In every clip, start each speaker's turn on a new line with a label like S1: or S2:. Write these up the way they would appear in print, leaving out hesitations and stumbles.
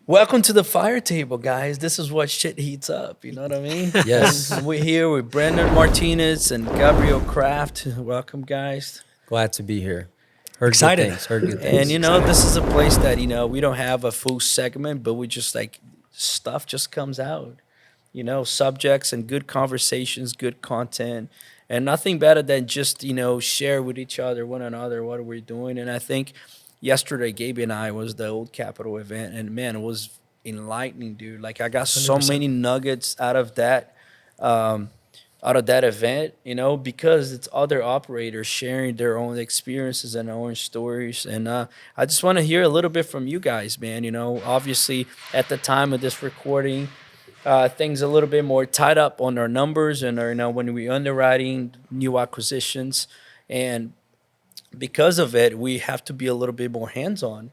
S1: Welcome to the fire table, guys. This is what shit heats up. You know what I mean?
S2: Yes.
S1: And we're here with Brandon Martinez and Gabriel Craft. Welcome, guys.
S2: Glad to be here. Heard
S3: Excited.
S2: good things. Heard good things.
S1: And this is a place that we don't have a full segment, but we just like stuff just comes out. Subjects and good conversations, good content, and nothing better than just share with each other, one another, what we're doing. And I think yesterday, Gabe and I was the Old Capital event, and man, it was enlightening, dude. Like I got so
S3: 100%.
S1: many nuggets out of that event, because it's other operators sharing their own experiences and their own stories. And I just want to hear a little bit from you guys, man. Obviously at the time of this recording, things a little bit more tied up on our numbers and our, when we underwriting new acquisitions. And because of it, we have to be a little bit more hands-on,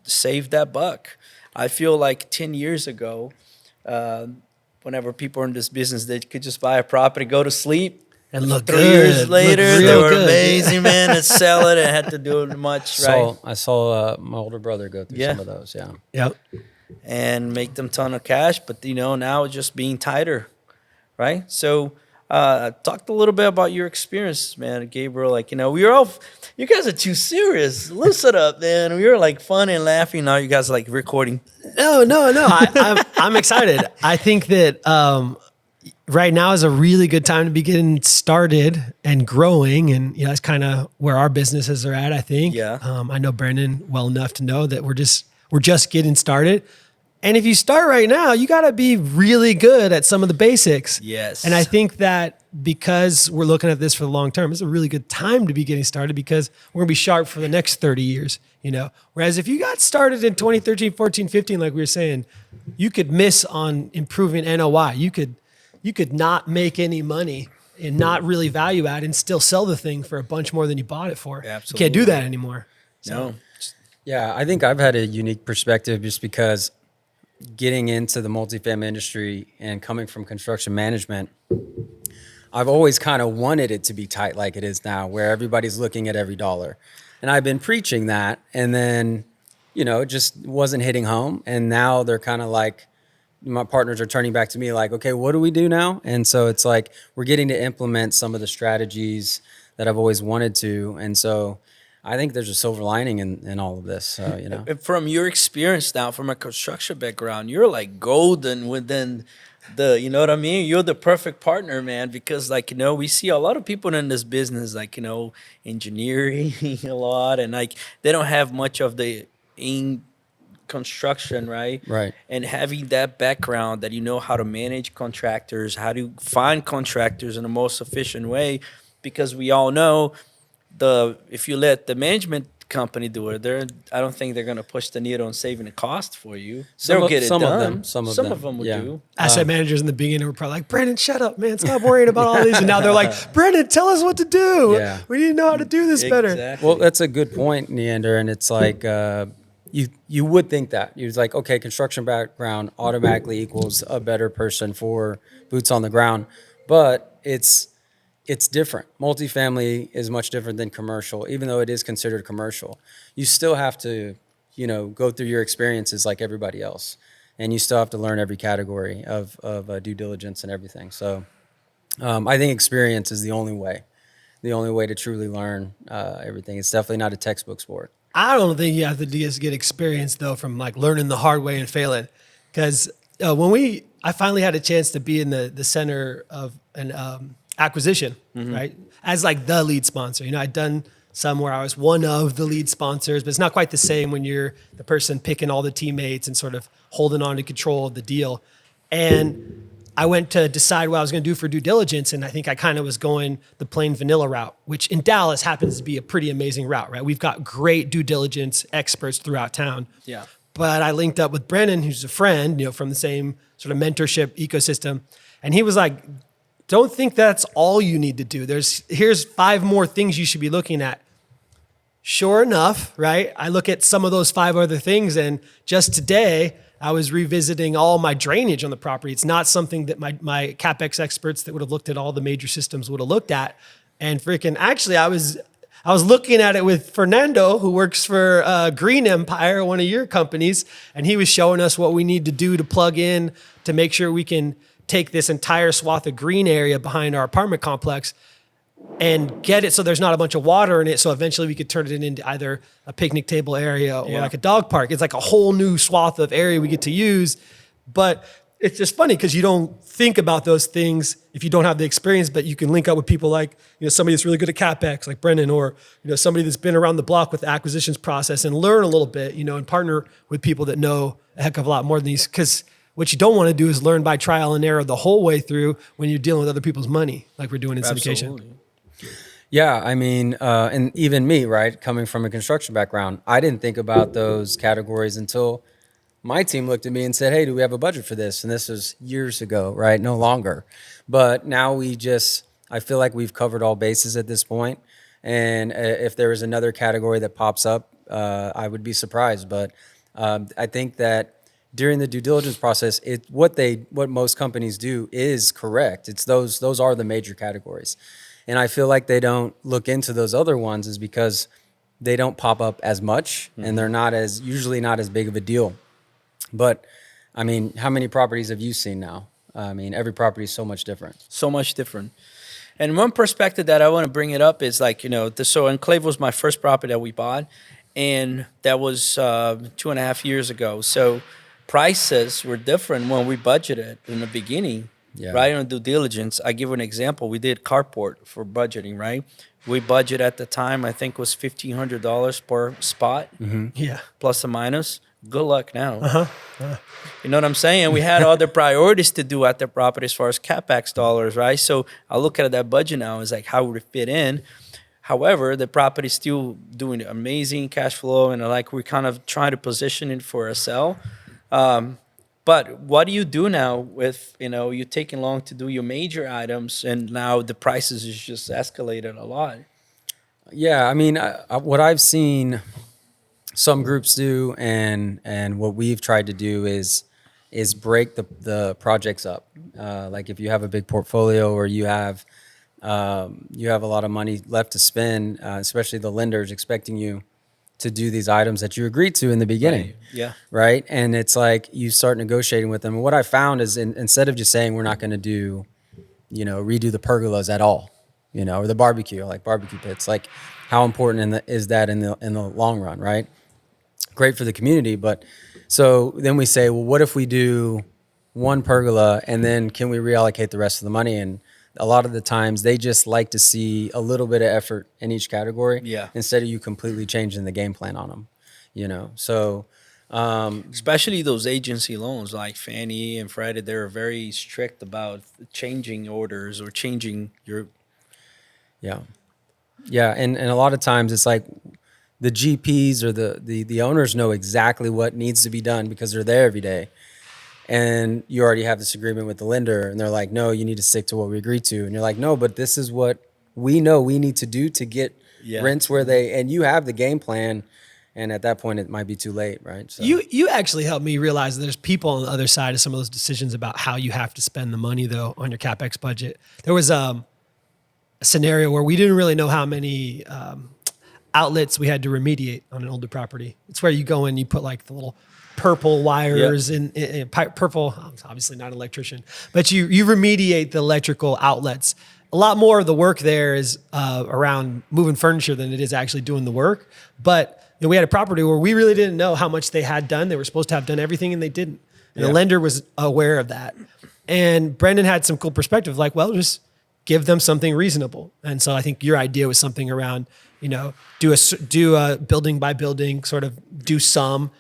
S1: save that buck. I feel like 10 years ago, whenever people are in this business, they could just buy a property, go to sleep,
S3: And look
S1: 3
S3: good.
S1: years
S3: Look
S1: later, they
S3: real
S1: were
S3: good.
S1: amazing, man, and sell it and had to do it much, right?
S2: I saw my older brother go through
S1: Yeah.
S2: some of those. Yeah.
S3: Yep.
S1: And make them ton of cash. But now it's just being tighter, right? So talked a little bit about your experience, man, Gabriel. Like, you guys are too serious. Loosen up, man. We were like fun and laughing. Now you guys are like recording.
S3: No. I'm excited. I think that right now is a really good time to be getting started and growing. And, that's kind of where our businesses are at, I think.
S1: Yeah.
S3: I know Brandon well enough to know that we're just getting started. And if you start right now, you got to be really good at some of the basics.
S1: Yes.
S3: And I think that because we're looking at this for the long term, it's a really good time to be getting started because we're going to be sharp for the next 30 years, Whereas if you got started in 2013, 14, 15, like we were saying, you could miss on improving NOI. You could not make any money and not really value add and still sell the thing for a bunch more than you bought it for.
S1: Absolutely.
S3: You can't do that anymore.
S1: No.
S2: Yeah. I think I've had a unique perspective just because getting into the multifamily industry and coming from construction management, I've always kind of wanted it to be tight like it is now, where everybody's looking at every dollar. And I've been preaching that, and then, it just wasn't hitting home. And now they're kind of like, my partners are turning back to me like, okay, what do we do now? And so it's like, we're getting to implement some of the strategies that I've always wanted to. And so I think there's a silver lining in all of this,
S1: From your experience now, from a construction background, you're like golden within you know what I mean? You're the perfect partner, man, because we see a lot of people in this business, engineering a lot, and they don't have much of the in construction, right?
S2: Right.
S1: And having that background that how to manage contractors, how to find contractors in the most efficient way, because we all know if you let the management company do it, I don't think they're going to push the needle on saving the cost for you. They'll get it done. Some of them will
S2: yeah.
S1: do.
S3: Asset managers in the beginning were probably like, Brandon, shut up, man. Stop worrying about all these. And now they're like, Brandon, tell us what to do.
S2: Yeah.
S3: We need to know how to do this better.
S1: Exactly.
S2: Well, that's a good point, Neander. And it's like, you would think that. You're like, okay, construction background automatically equals a better person for boots on the ground. But it's different. Multifamily is much different than commercial, even though it is considered commercial. You still have to, go through your experiences like everybody else. And you still have to learn every category of due diligence and everything. So I think experience is the only way to truly learn everything. It's definitely not a textbook sport.
S3: I don't think you have to just get experience though from like learning the hard way and failing. Because I finally had a chance to be in the center of an acquisition, right? As like the lead sponsor. I'd done some where I was one of the lead sponsors, but it's not quite the same when you're the person picking all the teammates and sort of holding on to control of the deal. And I went to decide what I was going to do for due diligence, and I think I kind of was going the plain vanilla route, which in Dallas happens to be a pretty amazing route, right? We've got great due diligence experts throughout town.
S1: Yeah.
S3: But I linked up with Brandon, who's a friend, from the same sort of mentorship ecosystem, and he was like, don't think that's all you need to do. Here's 5 more things you should be looking at. Sure enough, right? I look at some of those 5 other things, and just today I was revisiting all my drainage on the property. It's not something that my Capex experts that would have looked at all the major systems would have looked at. And actually I was looking at it with Fernando, who works for Green Empire, one of your companies, and he was showing us what we need to do to plug in to make sure we can take this entire swath of green area behind our apartment complex and get it so there's not a bunch of water in it. So eventually we could turn it into either a picnic table area or like a dog park. It's like a whole new swath of area we get to use. But it's just funny because you don't think about those things if you don't have the experience, but you can link up with people like, somebody that's really good at Capex, like Brandon, or, somebody that's been around the block with the acquisitions process and learn a little bit, and partner with people that know a heck of a lot more than these. Because what you don't want to do is learn by trial and error the whole way through when you're dealing with other people's money, like we're doing in syndication.
S1: Absolutely.
S2: Yeah, I mean, and even me, right, coming from a construction background, I didn't think about those categories until my team looked at me and said, hey, do we have a budget for this? And this was years ago, right? No longer. But now I feel like we've covered all bases at this point. And if there is another category that pops up, I would be surprised. But I think that during the due diligence process, what most companies do is correct. It's those are the major categories. And I feel like they don't look into those other ones is because they don't pop up as much and they're usually not as big of a deal. But I mean, how many properties have you seen now? I mean, every property is so much different.
S1: So much different. And one perspective that I want to bring it up is like, so Enclave was my first property that we bought, and that was 2.5 years ago. So prices were different when we budgeted in the beginning, right? On due diligence. I give you an example. We did carport for budgeting, right? We budget at the time, I think was $1,500 per spot, plus or minus. Good luck now. You know what I'm saying? We had other priorities to do at the property as far as Capex dollars, right? So I look at that budget now as like, how would it fit in? However, the property's still doing amazing cash flow, and like we're kind of trying to position it for a sell. But what do you do now with, you taking long to do your major items, and now the prices is just escalated a lot?
S2: Yeah, I mean, what I've seen some groups do, and what we've tried to do is break the projects up. Like if you have a big portfolio or you have a lot of money left to spend, especially the lenders expecting you to do these items that you agreed to in the beginning.
S1: Right. Yeah.
S2: Right. And it's like you start negotiating with them. And what I found is instead of just saying we're not going to do, redo the pergolas at all, or the barbecue, like barbecue pits, like how important is that in the long run, right? Great for the community. But so then we say, well, what if we do one pergola and then can we reallocate the rest of the money? And a lot of the times they just like to see a little bit of effort in each category instead of you completely changing the game plan on them, so
S1: especially those agency loans like Fannie and Freddie, they're very strict about changing orders or changing your.
S2: And a lot of times it's like the GPs or the owners know exactly what needs to be done because they're there every day. And you already have this agreement with the lender, and they're like, no, you need to stick to what we agreed to. And you're like, no, but this is what we know we need to do to get rents where and you have the game plan. And at that point, it might be too late, right? So
S3: You actually helped me realize that there's people on the other side of some of those decisions about how you have to spend the money, though, on your Capex budget. There was a scenario where we didn't really know how many outlets we had to remediate on an older property. It's where you go in, you put like the little purple wires in purple. I'm obviously not an electrician, but you remediate the electrical outlets. A lot more of the work there is around moving furniture than it is actually doing the work. But we had a property where we really didn't know how much they had done. They were supposed to have done everything and they didn't. And the lender was aware of that. And Brandon had some cool perspective, like, well, just give them something reasonable. And so I think your idea was something around, do a building by building, sort of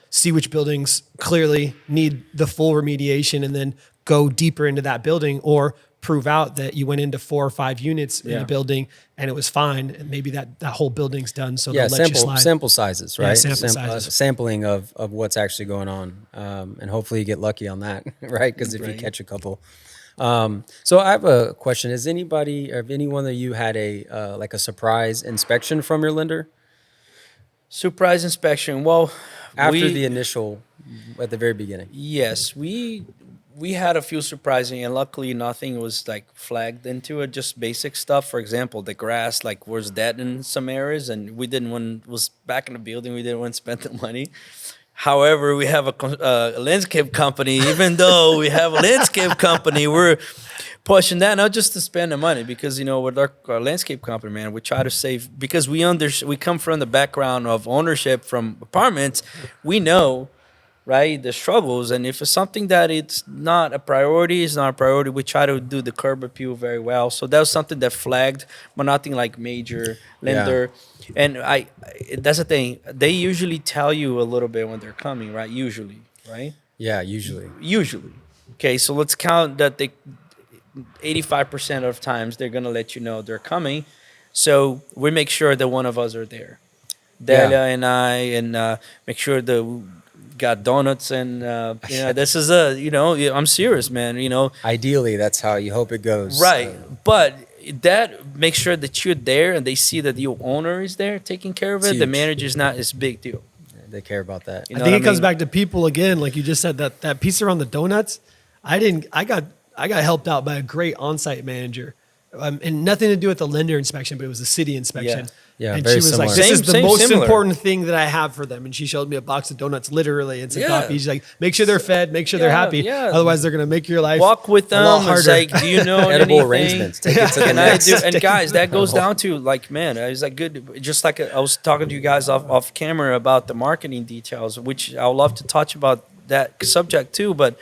S3: see which buildings clearly need the full remediation, and then go deeper into that building, or prove out that you went into 4 or 5 units in the building and it was fine. And maybe that whole building's done. So they'll let you slide.
S2: Sample sizes, right?
S3: Sizes.
S2: Sampling of what's actually going on. And hopefully you get lucky on that, right? Because if you catch a couple. So I have a question. Has anyone that you had a surprise inspection from your lender?
S1: Surprise inspection. Well,
S2: after the initial, at the very beginning.
S1: Yes, we we had a few surprising, and luckily nothing was like flagged into it. Just basic stuff. For example, the grass like was dead in some areas, and we didn't want was back in the building. We didn't want to spend the money. However, we have a landscape company. Even though we have a landscape company, we're pushing that not just to spend the money, because with our landscape company, man, we try to save, because we come from the background of ownership from apartments. We know, right, the struggles, and if it's something that it's not a priority, it's not a priority. We try to do the curb appeal very well. So that was something that flagged, but nothing like major lender. And that's the thing. They usually tell you a little bit when they're coming, right? Usually, right?
S2: Yeah, usually.
S1: Usually. Okay, so let's count that they 85% of times they're gonna let you know they're coming. So we make sure that one of us are there. Delia and I, and make sure that got donuts, and this is I'm serious, man.
S2: Ideally, that's how you hope it goes.
S1: Right, but that makes sure that you're there and they see that your owner is there taking care of it. The
S2: huge.
S1: manager's not as big deal.
S2: They care about that.
S3: I think it comes back to people again, like you just said, that piece around the donuts. I got helped out by a great on-site manager, and nothing to do with the lender inspection, but it was the city inspection.
S2: Yeah,
S3: and
S2: very
S3: she was
S2: similar.
S3: like, "This is the
S1: Same,
S3: most
S1: similar.
S3: important thing that I have for them." And she showed me a box of donuts, literally, and some
S1: Yeah.
S3: coffee. She's like, "Make sure they're fed, make sure they're happy.
S1: Yeah.
S3: Otherwise, they're gonna make your life
S1: Walk with
S3: a lot
S1: them. It's
S3: harder."
S1: like, do you know
S2: Edible
S1: anything?
S2: arrangements. Take it to the
S1: And I
S2: next.
S1: do, and guys, that goes down to like, man, I was like, good. Just like I was talking to you guys off camera about the marketing details, which I would love to touch about that subject too. But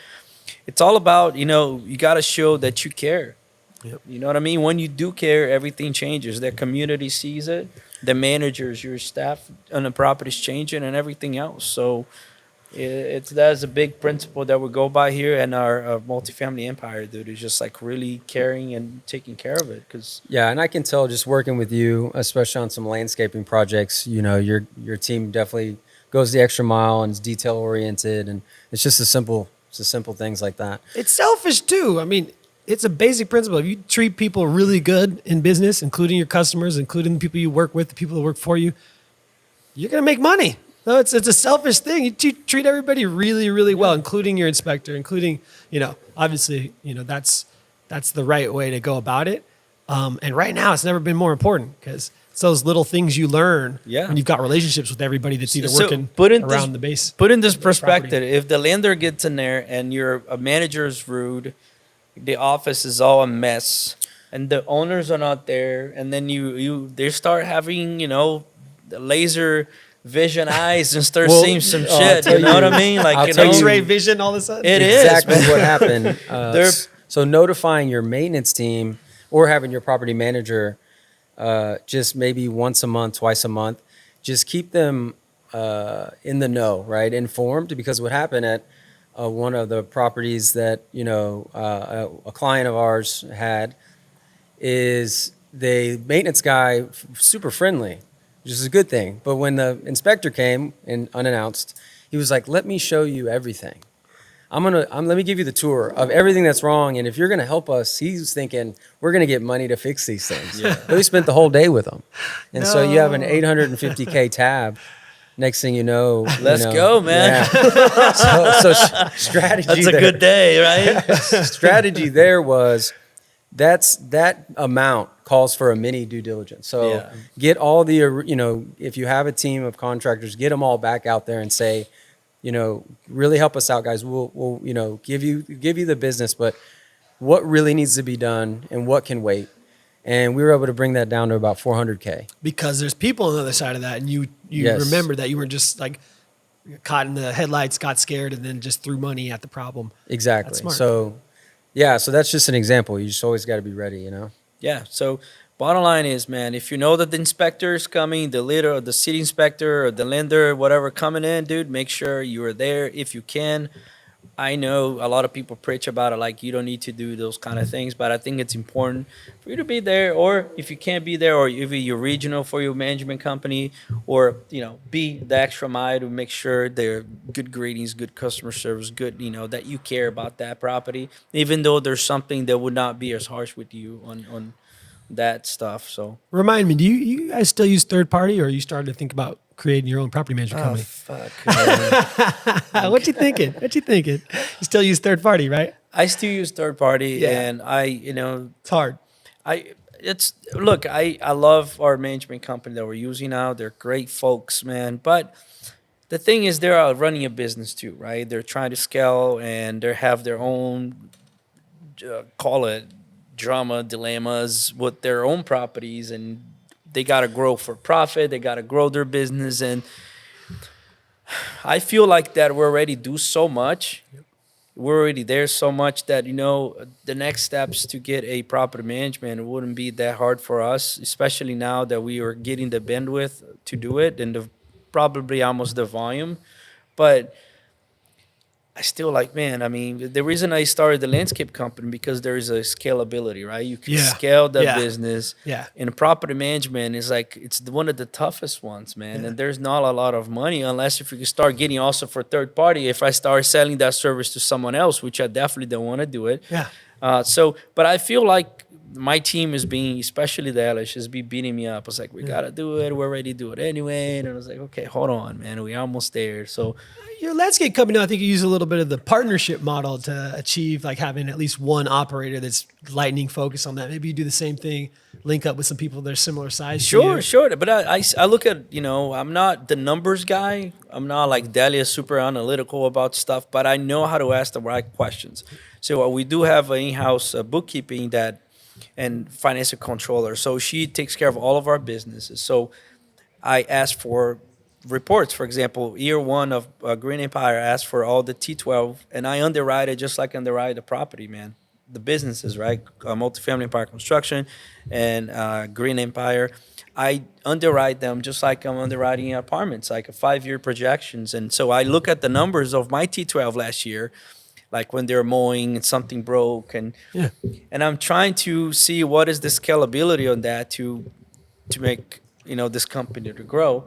S1: it's all about, you got to show that you care.
S3: Yep.
S1: You know what I mean? When you do care, everything changes. The community sees it. The managers, your staff on the property is changing, and everything else. So that's a big principle that we go by here, and our multifamily empire, dude, is just like really caring and taking care of it. Because
S2: Yeah, and I can tell just working with you, especially on some landscaping projects, your team definitely goes the extra mile and is detail oriented, and it's just the simple things like that.
S3: It's selfish too. I mean, it's a basic principle. If you treat people really good in business, including your customers, including the people you work with, the people that work for you, you're gonna make money. No, it's a selfish thing. You treat everybody really, really well, including your inspector, including, obviously, that's the right way to go about it. And right now, it's never been more important, because it's those little things you learn when you've got relationships with everybody that's either working around the base.
S1: Put in this perspective: if the lender gets in there and your manager is rude, the office is all a mess, and the owners are not there, and then they start having the laser vision eyes and start seeing some shit. You know what I mean? Like
S2: I'll tell you-
S3: X-ray vision all of a sudden.
S1: It is,
S2: exactly
S1: man.
S2: what happened.
S1: They're-
S2: So notifying your maintenance team or having your property manager just maybe once a month, twice a month, just keep them in the know, right? Informed, because what happened at one of the properties that a client of ours had is the maintenance guy super friendly, which is a good thing. But when the inspector came and unannounced, he was like, "Let me show you everything. Let me give you the tour of everything that's wrong, and if you're gonna help us," he's thinking we're gonna get money to fix these things. But we spent the whole day with him, and so you have an $850K tab. Next thing you know,
S1: Let's go, man.
S2: Yeah. so strategy.
S1: That's a good day, right?
S2: Strategy there was that amount calls for a mini due diligence. So get all the if you have a team of contractors, get them all back out there and say, really help us out, guys. We'll give you the business, but what really needs to be done and what can wait. And we were able to bring that down to about $400K.
S3: Because there's people on the other side of that, and you
S2: Yes.
S3: remember that you weren't just like caught in the headlights, got scared, and then just threw money at the problem.
S2: Exactly.
S3: That's smart.
S2: So that's just an example. You just always got to be ready,
S1: Yeah. So bottom line is, man, if you know that the inspector is coming, the leader or the city inspector or the lender, whatever, coming in, dude, make sure you are there if you can. I know a lot of people preach about it, like you don't need to do those kind of things, but I think it's important for you to be there, or if you can't be there, or if you're regional for your management company, or, be the extra mile to make sure they're good greetings, good customer service, good, that you care about that property, even though there's something that would not be as harsh with you on that stuff. So
S3: Remind me, do you guys still use third party, or you started to think about creating your own property management company?
S1: fuck.
S3: What you thinking? You still use third party, right?
S1: I still use third party,
S3: Yeah.
S1: and
S3: It's hard.
S1: I love our management company that we're using now. They're great folks, man. But the thing is, they're out running a business too, right? They're trying to scale, and they have their own call it drama dilemmas with their own properties, and they got to grow for profit. They got to grow their business, and I feel like that we already do so much. We're already there so much that the next steps to get a property management wouldn't be that hard for us, especially now that we are getting the bandwidth to do it and probably almost the volume. But I still like, man, I mean, the reason I started the landscape company because there is a scalability, right? You can
S3: Yeah.
S1: scale the
S3: Yeah.
S1: business.
S3: Yeah.
S1: And property management is like, it's one of the toughest ones, man.
S3: Yeah.
S1: And there's not a lot of money unless if you can start getting also for third party. If I start selling that service to someone else, which I definitely don't want to do it.
S3: Yeah.
S1: But I feel like my team is being, especially the Elish, is be beating me up. It's like, we got to do it. We're ready to do it anyway. And I was like, okay, hold on, man. We almost there. So,
S3: Your landscape company, I think you use a little bit of the partnership model to achieve like having at least one operator that's lightning focused on that. Maybe you do the same thing, link up with some people that are similar size. to
S1: sure,
S3: you.
S1: sure. But I look at, I'm not the numbers guy. I'm not like Delia super analytical about stuff, but I know how to ask the right questions. So we do have an in-house bookkeeping and financial controller. So she takes care of all of our businesses. So I ask for reports. For example, year one of Green Empire asked for all the T12, and I underwrite it just like I underwrite the property, man. The businesses, right? Multifamily Empire Construction and Green Empire. I underwrite them just like I'm underwriting apartments, like a 5-year projections. And so I look at the numbers of my T12 last year, like when they're mowing and something broke,
S3: Yeah.
S1: and I'm trying to see what is the scalability on that to make this company to grow.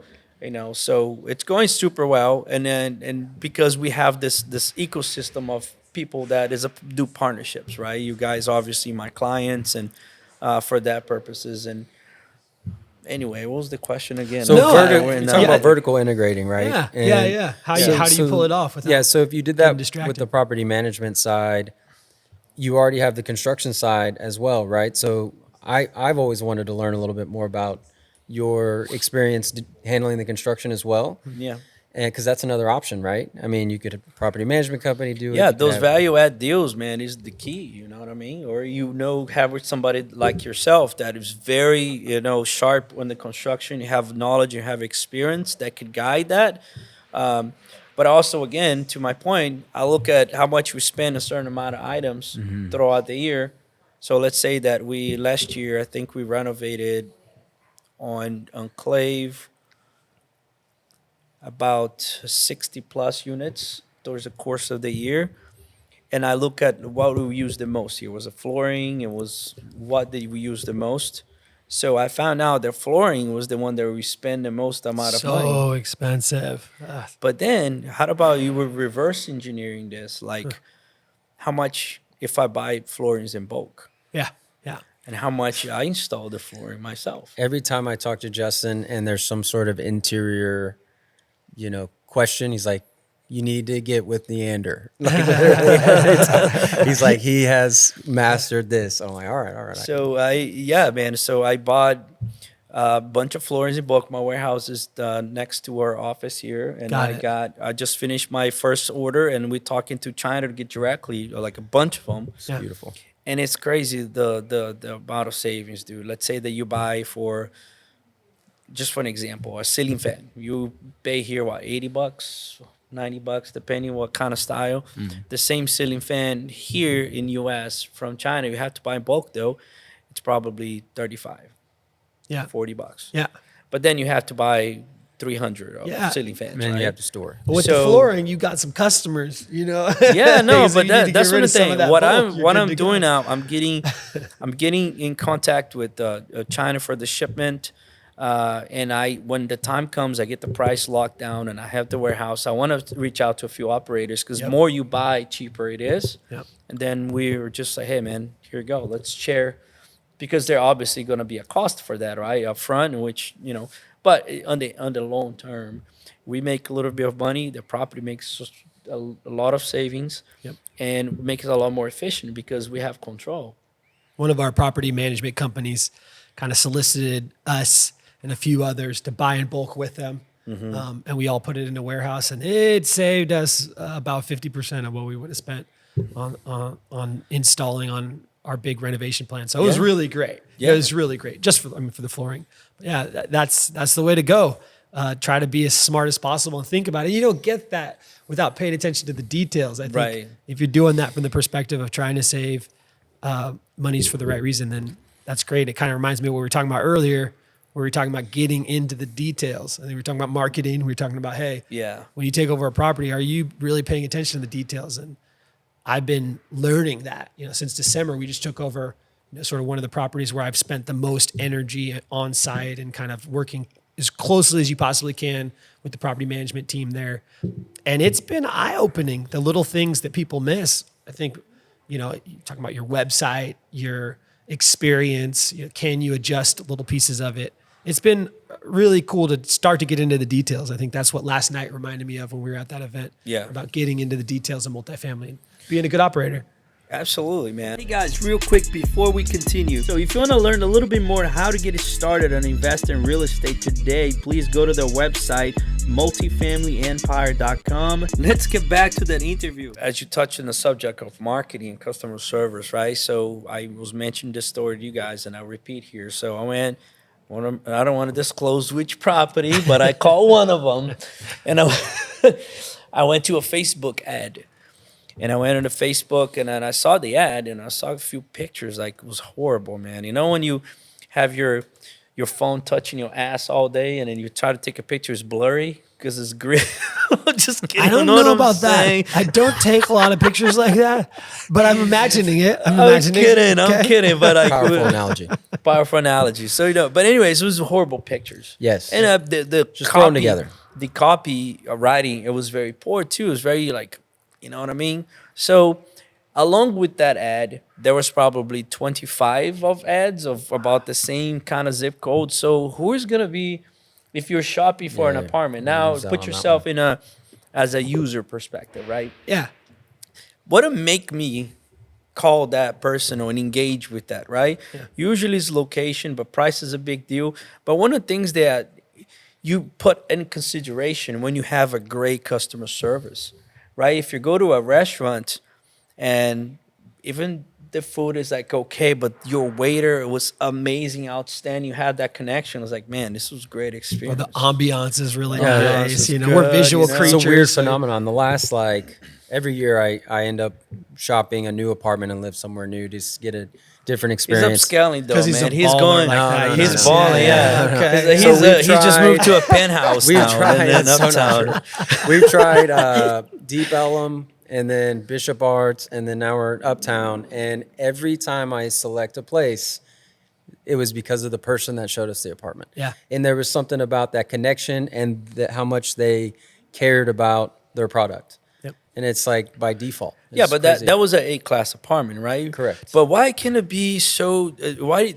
S1: So it's going super well, and because we have this ecosystem of people that do partnerships, right? You guys obviously my clients, and for that purposes. And anyway, what was the question again?
S2: So
S3: No,
S2: you're talking about vertical integrating, right?
S3: Yeah.
S2: And
S3: Yeah. Yeah. How do you pull it off without
S2: Yeah, so if you did
S3: getting
S2: that
S3: distracted?
S2: with the property management side, you already have the construction side as well, right? So I've always wanted to learn a little bit more about your experience handling the construction as well.
S1: Yeah.
S2: And because that's another option, right? I mean, you could have a property management company do it.
S1: Yeah,
S2: you could
S1: those
S2: have-
S1: value add deals, man, is the key. You know what I mean? Or have with somebody like yourself that is very sharp on the construction. You have knowledge, you have experience that could guide that. But also, again, to my point, I look at how much we spend a certain amount of items throughout the year. So let's say that last year, I think we renovated on Enclave about 60 plus units towards the course of the year. And I look at what we used the most here. Was it flooring? It was what did we use the most? So I found out that flooring was the one that we spend the most amount of money.
S3: So expensive.
S1: But then, how about you were reverse engineering this? Like, how much if I buy floorings in bulk,
S3: Yeah. Yeah.
S1: and how much I install the flooring myself?
S2: Every time I talk to Justin and there's some sort of interior, question, he's like, you need to get with Neander. Like, literally, he's like, he has mastered this. I'm like, all right.
S1: So I bought a bunch of floorings in bulk. My warehouse is next to our office here, and I just finished my first order, and we're talking to China to get directly like a bunch of them.
S2: It's beautiful.
S1: And it's crazy the amount of savings, dude. Let's say that you buy for, just for an example, a ceiling fan. You pay here what, $80, $90, depending what kind of style. The same ceiling fan here in US from China, you have to buy in bulk though. It's probably 35,
S3: Yeah.
S1: $40.
S3: Yeah.
S1: But then you have to buy 300 of
S3: Yeah.
S1: ceiling fans,
S2: And then
S1: right?
S2: you have to store.
S3: But with the
S1: So-
S3: flooring, you got some customers,
S1: Yeah, no,
S3: So
S1: but
S3: you need to get
S1: that's
S3: rid
S1: what I'm
S3: of some of
S1: saying.
S3: that
S1: What
S3: bulk, you're
S1: what
S3: good
S1: I'm
S3: to go.
S1: doing now, I'm getting in contact with China for the shipment, and when the time comes, I get the price locked down, and I have the warehouse. I want to reach out to a few operators because
S3: Yep.
S1: more you buy, cheaper it is.
S3: Yep.
S1: And then we're just like, hey, man, here you go. Let's share, because there obviously going to be a cost for that, right, up front, which but on the long term, we make a little bit of money. The property makes a lot of savings,
S3: Yep.
S1: and make us a lot more efficient because we have control.
S3: One of our property management companies kind of solicited us and a few others to buy in bulk with them. And we all put it in a warehouse, and it saved us about 50% of what we would have spent on installing on our big renovation plan. So it was really great.
S1: Yeah.
S3: It was really great just for the flooring. But yeah, that's the way to go. Try to be as smart as possible and think about it. You don't get that without paying attention to the details. I think
S1: Right.
S3: if you're doing that from the perspective of trying to save monies for the right reason, then that's great. It kind of reminds me of what we were talking about earlier, where we were talking about getting into the details. I think we were talking about marketing. We were talking about, hey,
S1: Yeah.
S3: when you take over a property, are you really paying attention to the details? And I've been learning that, since December. We just took over sort of one of the properties where I've spent the most energy on site and kind of working as closely as you possibly can with the property management team there. And it's been eye-opening, the little things that people miss. I think, you're talking about your website, your experience, can you adjust little pieces of it? It's been really cool to start to get into the details. I think that's what last night reminded me of when we were at that event.
S1: Yeah.
S3: About getting into the details of multifamily and being a good operator.
S1: Absolutely, man. Hey guys, real quick before we continue. So if you want to learn a little bit more how to get started and invest in real estate today, please go to their website, multifamilyempire.com. Let's get back to that interview. As you touched on the subject of marketing and customer service, right? So I was mentioning this story to you guys, and I'll repeat here. So I went, I don't want to disclose which property, but I called one of them, and I went to a Facebook ad. And I went into Facebook, and then I saw the ad, and I saw a few pictures. Like, it was horrible, man. When you have your phone touching your ass all day, and then you try to take a picture, it's blurry because it's grit. Just kidding.
S3: I don't
S1: what
S3: know
S1: I'm
S3: about
S1: saying.
S3: that. I don't take a lot of pictures like that, but I'm imagining it. I'm
S1: kidding, but
S2: Powerful analogy.
S1: Powerful analogy. So, but anyways, it was horrible pictures.
S2: Yes.
S1: And the
S2: Just
S1: copy,
S2: thrown together.
S1: The copy writing, it was very poor too. It was very you know what I mean? So along with that ad, there was probably 25 of ads of about the same kind of zip code. So who is going to be, if you're shopping for an apartment, now
S2: lose out
S1: put
S2: on that
S1: yourself as a user perspective, right?
S3: Yeah.
S1: What would make me call that person or engage with that, right?
S3: Yeah.
S1: Usually it's location, but price is a big deal. But one of the things that you put in consideration when you have a great customer service, right? If you go to a restaurant and even the food is okay, but your waiter was amazing, outstanding, you had that connection. I was like, man, this was a great
S3: Or
S1: experience.
S3: the ambiance is really
S1: Ambiance
S3: nice.
S1: is
S3: We're
S1: good,
S3: visual creatures.
S2: It's a weird
S3: so-
S2: phenomenon. The last every year I end up shopping a new apartment and live somewhere new to get a different
S1: He's
S2: experience.
S1: upscaling though,
S3: 'Cause he's
S1: man.
S3: a
S1: He's
S3: baller
S1: going.
S3: like that,
S1: He's
S3: yes.
S1: balling. Yeah.
S3: Okay.
S1: He's,
S2: So we've
S1: he just
S2: tried-
S1: moved to a penthouse
S2: We've
S1: now.
S2: tried
S1: in
S2: so
S1: Uptown.
S2: not true. We've tried Deep Ellum and then Bishop Arts, and then now we're in Uptown. And every time I select a place, it was because of the person that showed us the apartment.
S3: Yeah.
S2: And there was something about that connection and how much they cared about their product.
S3: Yep.
S2: And it's by default.
S1: Yeah,
S2: It's
S1: but
S2: crazy.
S1: that was an A-class apartment, right?
S2: Correct.
S1: But why can it be so? Why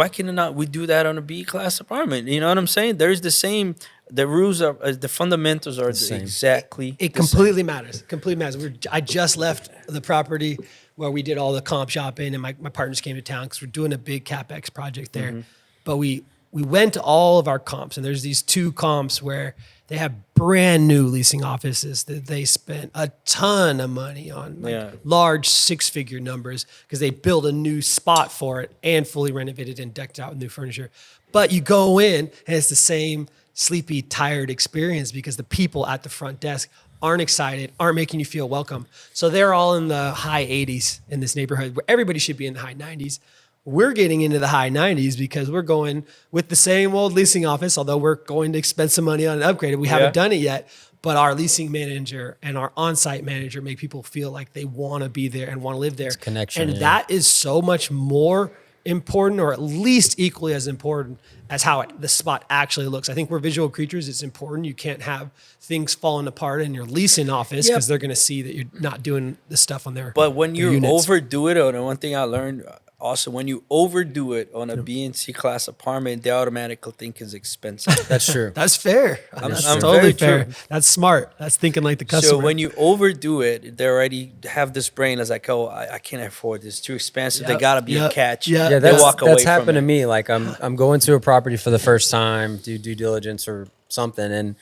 S1: can it not we do that on a B-class apartment? You know what I'm saying? There's the same. The rules are the fundamentals are
S2: same.
S1: exactly.
S3: It
S1: the same.
S3: completely matters. Completely matters. I just left the property where we did all the comp shopping, and my partners came to town because we're doing a big Capex project there.
S1: Mm-hmm.
S3: But we went to all of our comps, and there's these two comps where they have brand new leasing offices that they spent a ton of money on, large six-figure numbers, because they built a new spot for it and fully renovated and decked out with new furniture. But you go in, and it's the same sleepy, tired experience because the people at the front desk aren't excited, aren't making you feel welcome. So they're all in the high 80s in this neighborhood where everybody should be in the high 90s. We're getting into the high 90s because we're going with the same old leasing office, although we're going to spend some money on an upgrade. We haven't done it yet, but our leasing manager and our on-site manager make people feel like they want to be there and want to live there.
S2: It's connection,
S3: And that is so much more important, or at least equally as important as how the spot actually looks. I think we're visual creatures. It's important. You can't have things falling apart in your leasing office because they're going to see that you're not doing the stuff on there.
S1: But when you overdo it, and one thing I learned Also, when you overdo it on a B and C class apartment, they automatically think it's expensive.
S2: That's true.
S3: That's fair. That's
S1: I'm
S3: totally
S1: very
S3: fair.
S1: true.
S3: That's smart. That's thinking like the customer.
S1: So when you overdo it, they already have this brain as like, oh, I can't afford this. It's too expensive. They
S3: Yep,
S1: got to be a
S3: yep,
S1: catch.
S3: yeah.
S2: Yeah,
S1: They
S2: that's,
S1: walk away
S2: that's
S1: from
S2: happened
S1: it.
S2: to me. Like I'm going to a property for the first time, do due diligence or something, and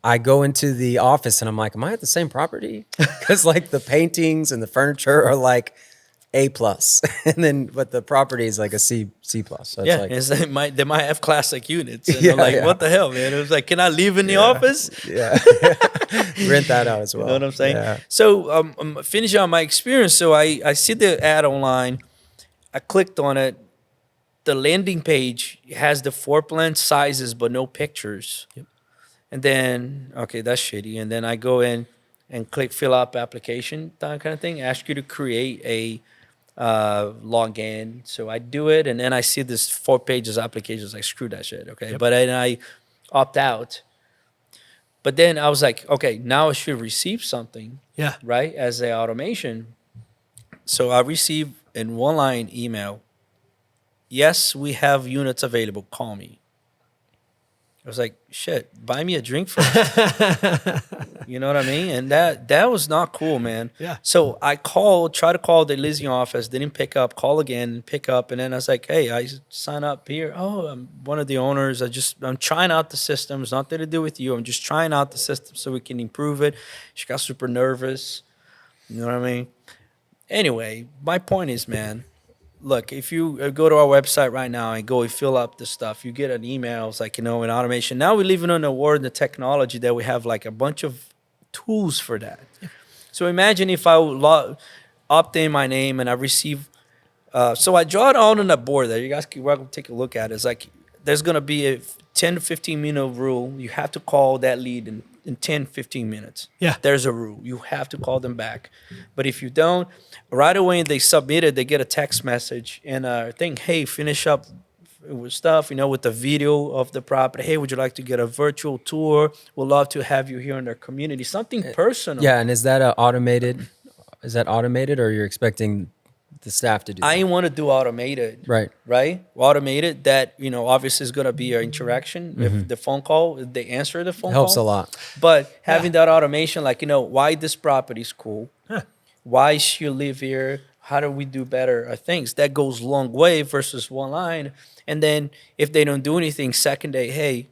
S2: I go into the office and I'm like, am I at the same property? Because like the paintings and the furniture are like A plus, and then but the property is like a C plus. So
S1: Yeah,
S2: it's like,
S1: they might have classic units. And
S2: Yeah,
S1: I'm like,
S2: yeah.
S1: what the hell, man? It was like, can I leave in the office?
S2: yeah, rent that out as well.
S1: You know what I'm saying?
S2: Yeah.
S1: So finishing on my experience. So I see the ad online. I clicked on it. The landing page has the floor plan sizes, but no pictures.
S3: Yep.
S1: And then, okay, that's shitty. And then I go in and click fill up application, that kind of thing. Ask you to create a login. So I do it, and then I see this 4 pages applications. Like, screw that shit, okay?
S3: Yep.
S1: But then I opt out. But then I was like, okay, now I should receive something,
S3: Yeah.
S1: right, as a automation. So I receive in one line email, yes, we have units available, call me. I was like, shit, buy me a drink first. You know what I mean? And that was not cool, man.
S3: Yeah.
S1: So I tried to call the leasing office, didn't pick up, call again, pick up. And then I was like, hey, I sign up here. Oh, I'm one of the owners. I'm trying out the system. It's nothing to do with you. I'm just trying out the system so we can improve it. She got super nervous. You know what I mean? Anyway, my point is, man, look, if you go to our website right now and go and fill up the stuff, you get an email. It's like, an automation. Now we're living in a world in the technology that we have like a bunch of tools for that. Yeah. So imagine if I would opt in my name and I receive. So I draw it out on a board there. You guys can welcome to take a look at it. It's like there's going to be a 10 to 15 minute rule. You have to call that lead in 10, 15 minutes.
S3: Yeah.
S1: There's a rule. You have to call them back. But if you don't, right away they submit it, they get a text message and a thing, hey, finish up with stuff, with the video of the property. Hey, would you like to get a virtual tour? We'd love to have you here in our community. Something personal.
S2: Yeah, and is that automated? Is that automated, or you're expecting the staff to do that?
S1: I want to do automated.
S2: Right.
S1: Automated that, obviously is going to be an interaction. If the phone call, if they answer the phone
S2: Helps
S1: call.
S2: a lot.
S1: But having that automation, like, why this property is cool. Why she live here? How do we do better things? That goes a long way versus one line. And then if they don't do anything, second day, hey,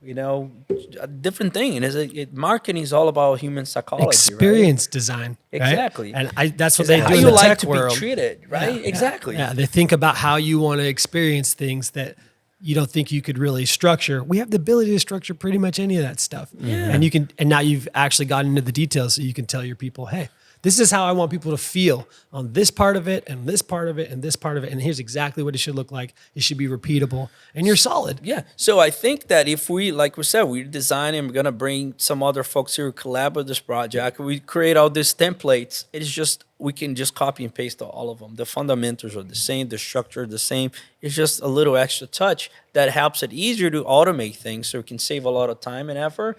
S1: a different thing. And marketing is all about human psychology,
S3: Experience design. Right?
S1: Exactly.
S3: And that's what
S1: Is
S3: they
S1: that
S3: do
S1: how
S3: in
S1: you
S3: the
S1: like
S3: tech
S1: to
S3: world.
S1: be treated, right?
S3: Yeah.
S1: Exactly.
S3: Yeah, they think about how you want to experience things that you don't think you could really structure. We have the ability to structure pretty much any of that stuff.
S1: Yeah.
S3: And now you've actually gotten into the details so you can tell your people, hey, this is how I want people to feel on this part of it and this part of it and this part of it. And here's exactly what it should look like. It should be repeatable and you're solid.
S1: Yeah. So I think that if we, like we said, we design and we're going to bring some other folks here who collaborate with this project, we create all these templates. It's just, we can just copy and paste all of them. The fundamentals are the same, the structure the same. It's just a little extra touch that helps it easier to automate things so we can save a lot of time and effort.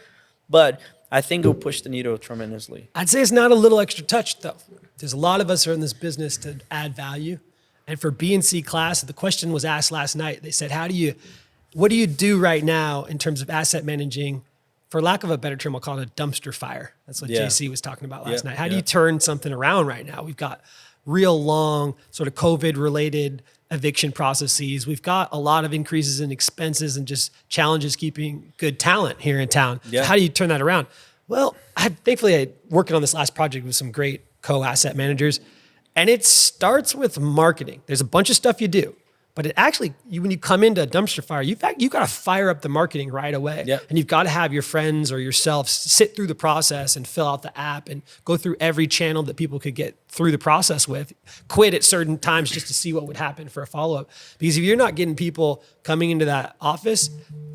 S1: But I think it'll push the needle tremendously.
S3: I'd say it's not a little extra touch though. There's a lot of us are in this business to add value. And for B and C class, the question was asked last night. They said, what do you do right now in terms of asset managing? For lack of a better term, I'll call it a dumpster fire. That's what JC was talking about last night. How do you turn something around right now? We've got real long sort of COVID related eviction processes. We've got a lot of increases in expenses and just challenges keeping good talent here in town.
S1: Yeah.
S3: So how do you turn that around? Well, thankfully I working on this last project with some great co-asset managers, and it starts with marketing. There's a bunch of stuff you do, but it actually, when you come into a dumpster fire, you've got to fire up the marketing right away.
S1: Yep.
S3: And you've got to have your friends or yourself sit through the process and fill out the app and go through every channel that people could get through the process with, quit at certain times just to see what would happen for a follow-up. Because if you're not getting people coming into that office,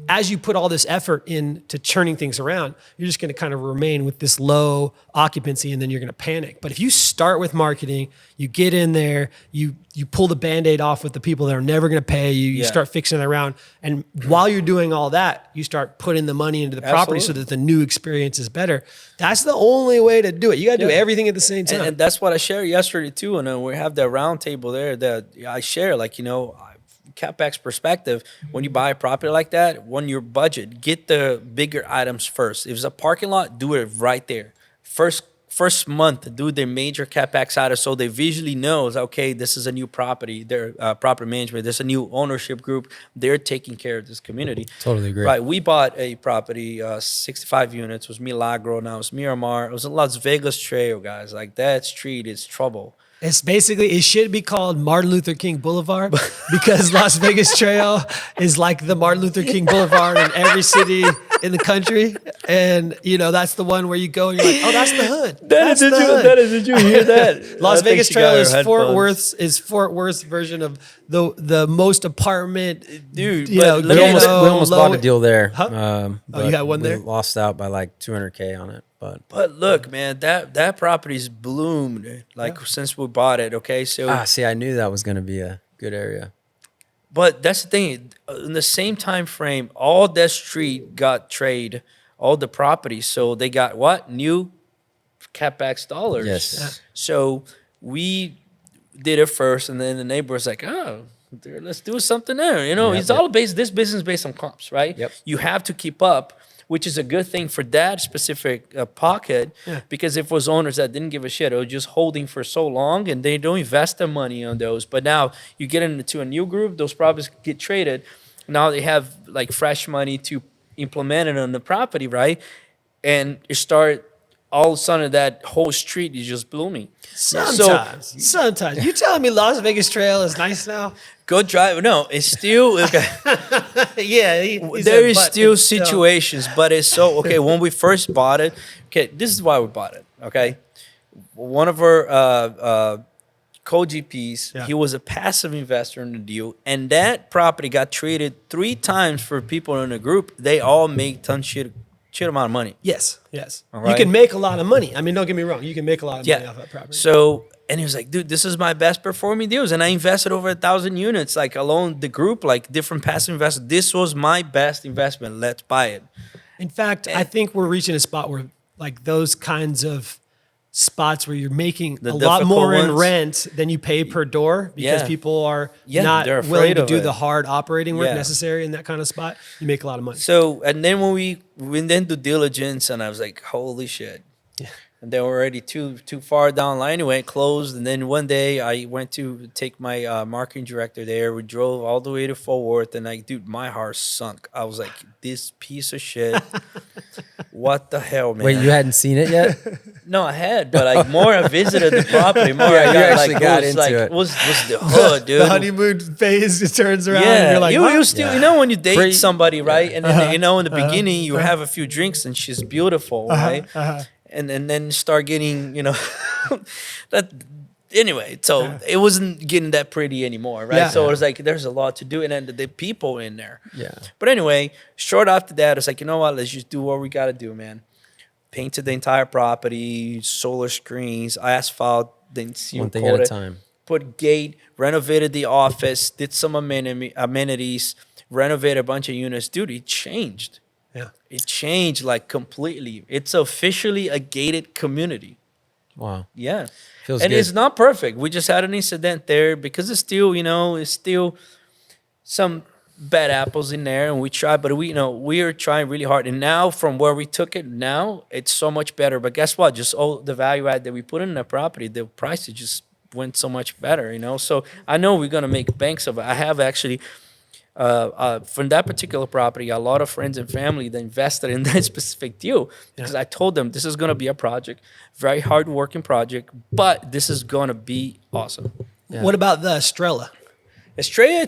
S3: as you put all this effort into churning things around, you're just going to kind of remain with this low occupancy and then you're going to panic. But if you start with marketing, you get in there, you pull the Band-Aid off with the people that are never going to pay you, you start fixing it around. And while you're doing all that, you start putting the money into the property so that the new experience is better. That's the only way to do it. You got to do everything at the same time.
S1: And that's what I shared yesterday too, and then we have that round table there that I share. Like, Capex perspective, when you buy a property like that, when your budget, get the bigger items first. If it's a parking lot, do it right there. First month, do the major Capex items so they visually knows, okay, this is a new property, their property management, there's a new ownership group, they're taking care of this community.
S2: Totally agree.
S1: Right, we bought a property, 65 units, was Milagro, now it's Miramar. It was a Las Vegas Trail, guys. Like, that street is trouble.
S3: It's basically, it should be called Martin Luther King Boulevard because Las Vegas Trail is like the Martin Luther King Boulevard in every city in the country. And, that's the one where you go and you're like, oh, that's the hood.
S1: Did you hear that?
S3: Las
S1: I think
S3: Vegas
S1: she
S3: Trail
S1: got her
S3: is
S1: headphones.
S3: Fort Worth's version of the most apartment,
S1: Dude,
S2: We almost
S3: low-
S2: bought a deal there.
S3: Huh? You
S2: but
S3: got one there?
S2: We lost out by like $200K on it.
S1: But look, man, that property's bloomed since we bought it. Okay, so
S2: See, I knew that was going to be a good area.
S1: but that's the thing. In the same time frame, all that street got traded, all the properties. So they got what? New Capex dollars.
S2: Yes.
S1: So we did it first, and then the neighbor was like, "Oh, let's do something there." It's all based. This business is based on comps, right?
S2: Yep.
S1: You have to keep up, which is a good thing for that specific pocket.
S3: Yeah.
S1: Because if it was owners that didn't give a shit, it was just holding for so long, and they don't invest their money on those. But now you get into a new group, those properties get traded. Now they have like fresh money to implement it on the property, right? And you start all of a sudden that whole street is just blooming.
S3: Sometimes. You telling me Las Vegas Trail is nice now?
S1: Go drive. No, it's still okay.
S3: Yeah.
S1: There is still situations, but it's so okay. When we first bought it, okay, this is why we bought it. Okay, one of our co-GPs, he was a passive investor in the deal, and that property got traded 3 times for people in the group. They all make shit amount of money.
S3: Yes.
S1: All
S3: You
S1: right.
S3: can make a lot of money. I mean, don't get me wrong. You can make a lot of money off that property.
S1: So, and he was like, dude, this is my best performing deals. And I invested over 1,000 units, like alone the group, like different passive investors. This was my best investment. Let's buy it.
S3: In fact, I think we're reaching a spot where like those kinds of spots where you're making
S1: The
S3: a lot more
S1: difficult
S3: in
S1: ones.
S3: rent than you pay per door because
S1: Yeah.
S3: people are
S1: Yeah,
S3: not
S1: they're
S3: willing
S1: afraid
S3: to
S1: of
S3: do
S1: it.
S3: the hard operating work
S1: Yeah.
S3: necessary in that kind of spot. You make a lot of money.
S1: So, and then when we went into diligence, and I was like, holy shit. And they were already too far down the line. It went closed. And then one day I went to take my marketing director there. We drove all the way to Fort Worth. And like, dude, my heart sunk. I was like, this piece of shit. What the hell, man?
S2: Wait, you hadn't seen it yet?
S1: No, I had, but like more I visited the property, more
S2: Yeah,
S1: I
S2: you
S1: got
S2: actually
S1: like
S2: got
S1: was
S2: into
S1: like
S2: it.
S1: was the hood, dude.
S3: The honeymoon phase it turns around and
S1: Yeah,
S3: you're like,
S1: you
S3: what?
S1: still when you date
S2: Pre-
S1: somebody, right? And then in the beginning you have a few drinks and she's beautiful, right? And then start getting that. Anyway, so it wasn't getting that pretty anymore, right?
S3: Yeah.
S1: So it was like there's a lot to do, and then the people in there.
S2: Yeah.
S1: But anyway, short after that, it's like, you know what? Let's just do what we got to do, man. Painted the entire property, solar screens, asphalt, then seal
S2: One thing at a
S1: coated,
S2: time.
S1: put gate, renovated the office, did some amenities, renovated a bunch of units. Dude, it changed.
S3: Yeah.
S1: It changed like completely. It's officially a gated community.
S2: Wow.
S1: Yeah.
S2: Feels
S1: And
S2: good.
S1: it's not perfect. We just had an incident there because it's still, it's still some bad apples in there, and we try, but we are trying really hard. And now from where we took it, now it's so much better. But guess what? Just all the value add that we put in the property, the price just went so much better, So I know we're gonna make banks of it. I have actually from that particular property, a lot of friends and family that invested in that specific deal because I told them this is going to be a project, very hard working project, but this is going to be awesome.
S2: Yeah.
S3: What about the Estrella?
S1: Estrella,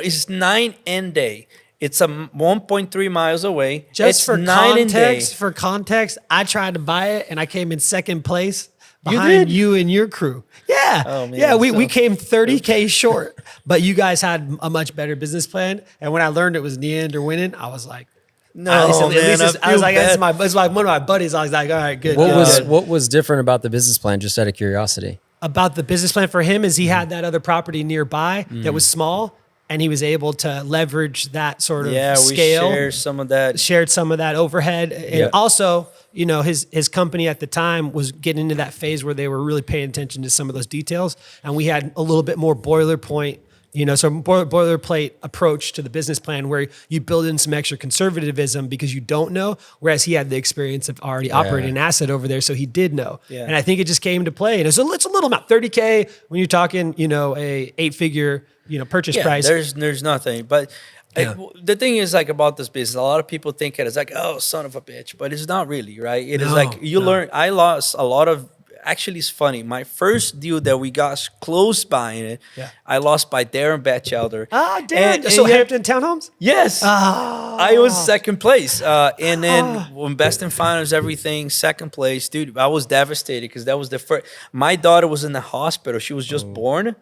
S1: it's 9 and day. It's 1.3 miles away.
S3: Just
S1: it's
S3: for
S1: 9 and day.
S3: context, I tried to buy it and I came in second place
S1: You
S3: behind
S1: did?
S3: you and your crew. Yeah.
S1: Oh, man,
S3: yeah, we
S1: so-
S3: came 30K short, but you guys had a much better business plan. And when I learned it was Neander winning, I was like,
S1: No,
S3: at least
S1: man,
S3: I was like,
S1: feel bad.
S3: it's like one of my buddies. I was like, all right, good.
S2: What
S3: good.
S2: was different about the business plan, just out of curiosity?
S3: About the business plan for him is he had that other property nearby that was small, and he was able to leverage that sort of
S1: Yeah, we
S3: scale.
S1: share some of that.
S3: Shared some of that overhead, and
S2: Yeah.
S3: also his company at the time was getting into that phase where they were really paying attention to some of those details, and we had a little bit more boilerplate. Boilerplate approach to the business plan where you build in some extra conservatism because you don't know, whereas he had the experience of already operating an asset over there, so he did know.
S1: Yeah.
S3: And I think it just came to play. And it's a little amount, $30K when you're talking, a 8-figure, purchase price.
S1: There's nothing. But the thing is, like, about this business, a lot of people think it is like, oh, son of a bitch, but it's not really, right? It is like learn. I lost a lot of. Actually, it's funny. My first deal that we got close buying it, I lost by Darren Batchelder.
S3: Darren. So Hampton Townhomes?
S1: Yes. I was second place. And then when Best in Finals, everything, second place, dude, I was devastated because that was the first. My daughter was in the hospital. She was just born.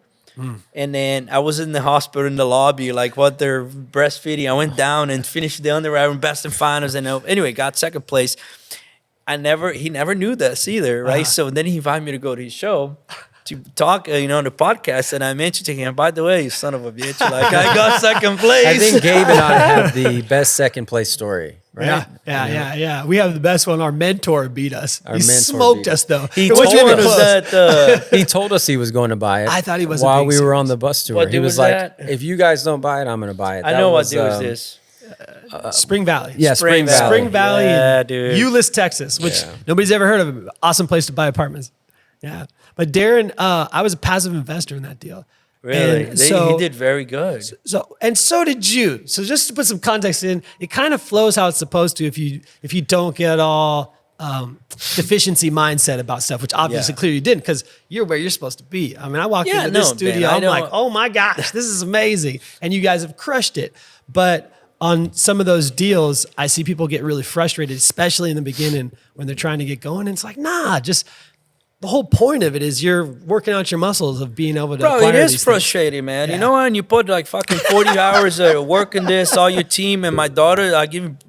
S1: And then I was in the hospital in the lobby, like what they're breastfeeding. I went down and finished the underwriter in Best in Finals. And anyway, got second place. He never knew this either, right? So then he invited me to go to his show to talk, on the podcast, and I mentioned to him, by the way, you son of a bitch, like I got second place.
S2: I think Gabe and I have the best second place story, right?
S3: Yeah. We have the best one. Our mentor beat us. He smoked us though.
S2: He told us that he told us he was going to buy it.
S3: I thought he was
S2: while we were on the bus tour.
S1: What
S2: he was
S1: that?
S2: like, "If you guys don't buy it, I'm going to buy it."
S1: I know what deal is this.
S3: Spring Valley.
S2: Yeah, Spring Valley.
S3: Spring Valley,
S1: yeah, dude.
S3: Euless, Texas, which nobody's ever heard of. Awesome place to buy apartments. Yeah, but Darren, I was a passive investor in that deal.
S1: Really?
S3: And
S1: He did very good.
S3: So did you. So just to put some context in, it kind of flows how it's supposed to if you don't get all deficiency mindset about stuff, which obviously clearly you didn't, because you're where you're supposed to be. I mean, I walked into this studio, I'm like, oh my gosh, this is amazing. And you guys have crushed it. But on some of those deals, I see people get really frustrated, especially in the beginning when they're trying to get going. And it's like, just the whole point of it is you're working out your muscles of being able to acquire
S1: it is
S3: these
S1: frustrating, man.
S3: Yeah.
S1: You know, when you put like fucking 40 hours of working this, all your team and my daughter,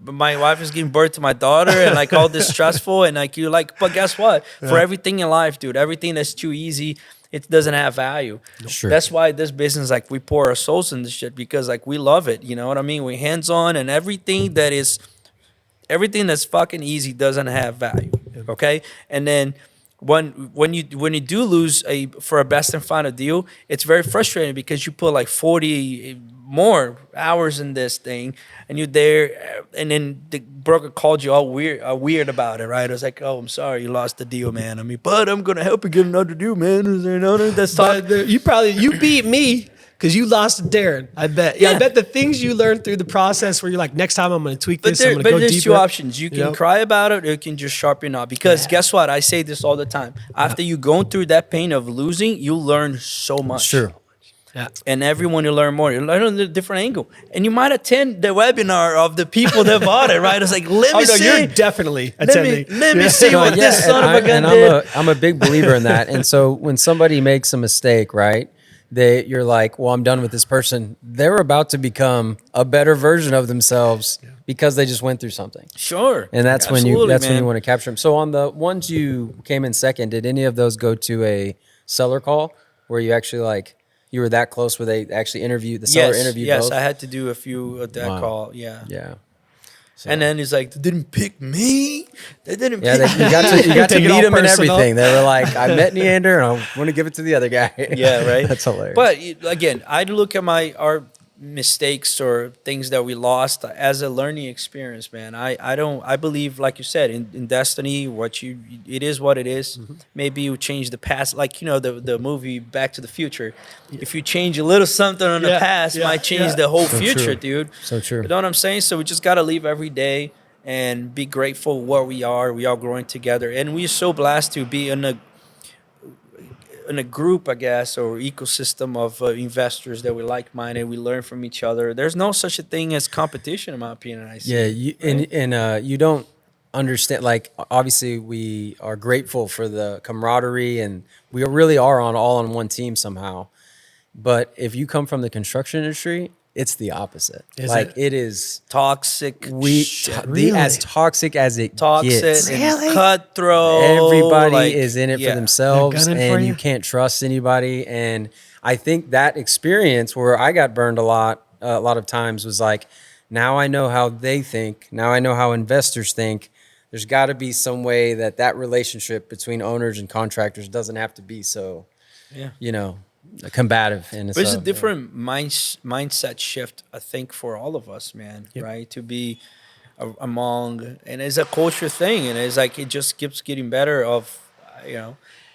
S1: my wife is giving birth to my daughter, and like all this stressful, and like you're like, but guess what? For everything in life, dude, everything that's too easy, it doesn't have value.
S2: Sure.
S1: That's why this business, like, we pour our souls in this shit because like we love it. You know what I mean? We're hands on, and everything that's fucking easy doesn't have value. Okay, and then. When you do lose for a best and final deal, it's very frustrating because you put like 40 more hours in this thing, and you're there, and then the broker called you all weird about it, right? I was like, oh, I'm sorry, you lost the deal, man. I mean, but I'm gonna help you get another deal, man. Is there another that's
S3: you beat me. Because you lost to Darren, I bet. Yeah, I bet the things you learned through the process where you're like, next time I'm going to tweak this, I'm going to go deeper.
S1: But there's two options. You can cry about it, or you can just sharpen up. Because guess what? I say this all the time. After you going through that pain of losing, you learn so much.
S2: Sure.
S1: Yeah. And everyone you learn more. You learn on a different angle. And you might attend the webinar of the people that bought it, right? It's like, let me see.
S3: You're definitely attending.
S1: Let me see what this son of a gun did.
S2: I'm a big believer in that. And so when somebody makes a mistake, right? You're like, well, I'm done with this person. They're about to become a better version of themselves because they just went through something.
S1: Sure.
S2: And that's when you want to capture them. So on the ones you came in second, did any of those go to a seller call where you actually you were that close where they actually interviewed the seller interviewed both?
S1: Yes, I had to do a few of that call. Yeah.
S2: Yeah. So.
S1: And then he's like, they didn't pick me. They didn't pick
S2: me. You got to meet him and everything. They were like, I met Neander, and I want to give it to the other guy.
S1: Yeah, right?
S2: That's hilarious.
S1: But again, I look at our mistakes or things that we lost as a learning experience, man. I believe, like you said, in destiny, it is what it is. Mm-hmm. Maybe you change the past, like the movie Back to the Future. Yeah. If you change a little something on the past, might change the whole future, dude.
S2: So true.
S1: You know what I'm saying? So we just got to live every day and be grateful where we are. We are growing together, and we're so blessed to be in a group, I guess, or ecosystem of investors that we like-minded. We learn from each other. There's no such a thing as competition, in my opinion. I see.
S2: Yeah, you don't understand. Like, obviously, we are grateful for the camaraderie, and we really are all on one team somehow. But if you come from the construction industry, it's the opposite. It is
S1: toxic.
S2: As toxic as it gets.
S1: And cutthroat.
S2: Everybody is in it for themselves, and you can't trust anybody. And I think that experience where I got burned a lot of times was like, now I know how they think. Now I know how investors think. there's got to be some way that relationship between owners and contractors doesn't have to be so, combative. And
S1: There's a different mindset shift, I think, for all of us, man, right? To be among, and it's a culture thing, and it's like it just keeps getting better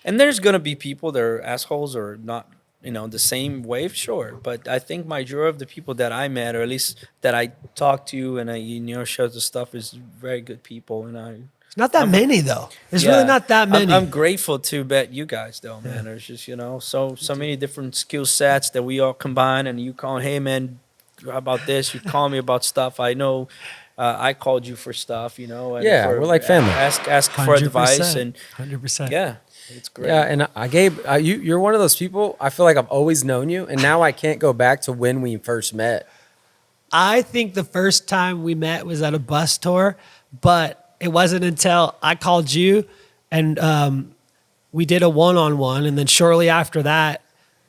S1: and there's going to be people that are assholes or not, the same wave, sure. But I think majority of the people that I met, or at least that I talked to and I, showed the stuff, is very good people. And
S3: Not that many though. There's really not that many.
S1: I'm grateful to bet you guys though, man. There's just so many different skill sets that we all combine, and you call, hey man, how about this? You call me about stuff. I know I called you for stuff, And
S2: we're like family.
S1: Ask for advice, and
S3: 100%.
S1: yeah, it's great.
S2: Yeah, and Gabe, you're one of those people. I feel like I've always known you, and now I can't go back to when we first met.
S3: I think the first time we met was at a bus tour, but it wasn't until I called you and we did a one-on-one, and then shortly after that,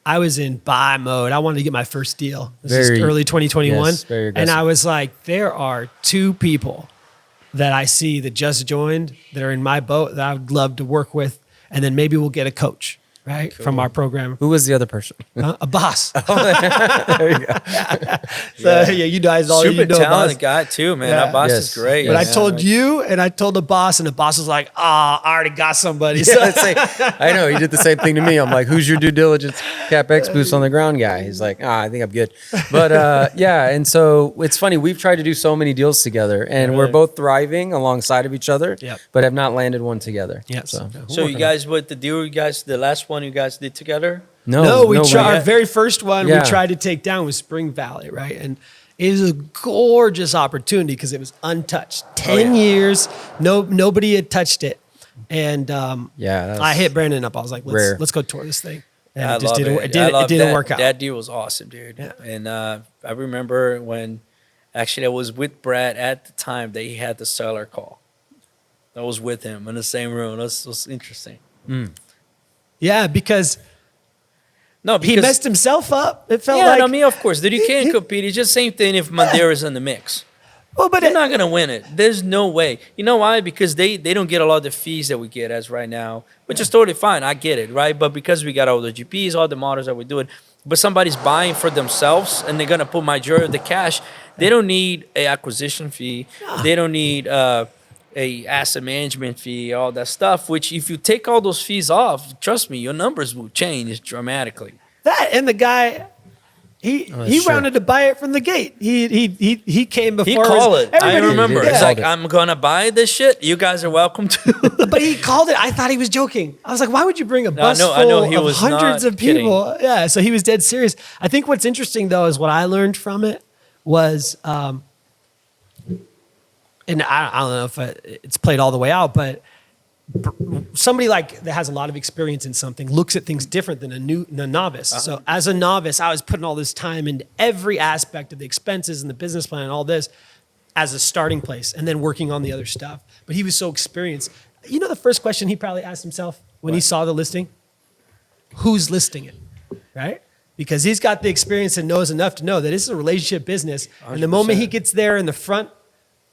S3: I was in buy mode. I wanted to get my first deal. This is early 2021.
S2: Yes, very aggressive.
S3: And I was like, there are two people that I see that just joined that are in my boat that I would love to work with. And then maybe we'll get a coach, right, from our program.
S2: Who was the other person?
S3: A boss.
S2: There you go.
S3: So you guys all
S1: Super
S3: you know
S1: talented
S3: boss.
S1: guy too, man.
S3: Yeah.
S1: That boss
S2: Yes.
S1: is great.
S3: But I
S1: man.
S3: told you and I told the boss, and the boss was like, I already got somebody. So
S2: Yeah, I know he did the same thing to me. I'm like, "Who's your due diligence Capex boots on the ground guy?" He's like, I think I'm good. But and so it's funny. We've tried to do so many deals together, and we're both thriving alongside of each other, but have not landed one together.
S3: Yes.
S1: So you guys, what the deal? The last one you guys did together?
S3: No, we tried.
S1: yeah.
S3: Our very first one
S2: Yeah.
S3: we tried to take down was Spring Valley, right? And it was a gorgeous opportunity because it was untouched. 10 years, nobody had touched it. And I hit Brandon up. I was like, let's go tour this thing. And
S1: I
S3: it just
S1: love
S3: didn't,
S1: it.
S3: it didn't work out.
S1: That deal was awesome, dude.
S3: Yeah.
S1: And I remember when actually I was with Brad at the time that he had the seller call. I was with him in the same room. It was interesting.
S3: Yeah, because
S1: No,
S3: he messed himself up. It felt
S1: yeah,
S3: like.
S1: I mean, of course, dude, you can't compete. It's just the same thing if Madeira's in the mix.
S3: Well, but
S1: They're not gonna win it. There's no way. You know why? Because they don't get a lot of the fees that we get as right now, which is totally fine. I get it, right? But because we got all the GPs, all the models that we're doing, but somebody's buying for themselves and they're gonna put majority of the cash. They don't need a acquisition fee. They don't need a asset management fee, all that stuff. Which if you take all those fees off, trust me, your numbers will change dramatically.
S3: that and the guy. He wanted to buy it from the gate. He came before.
S1: He called it. I
S3: everybody-
S1: remember.
S3: Yeah.
S1: It's like, I'm gonna buy this shit. You guys are welcome to.
S3: But he called it. I thought he was joking. I was like, why would you bring a bus
S1: I know he
S3: full of
S1: was
S3: hundreds
S1: not
S3: of people? Yeah, so he was dead serious. I think what's interesting, though, is what I learned from it was, and I don't know if it's played all the way out, but somebody like that has a lot of experience in something looks at things different than a novice. So as a novice, I was putting all this time into every aspect of the expenses and the business plan and all this as a starting place, and then working on the other stuff. But he was so experienced. You know, the first question he probably asked himself when he saw the listing, who's listing it, right? Because he's got the experience and knows enough to know that this is a relationship business. And the moment he gets there in the front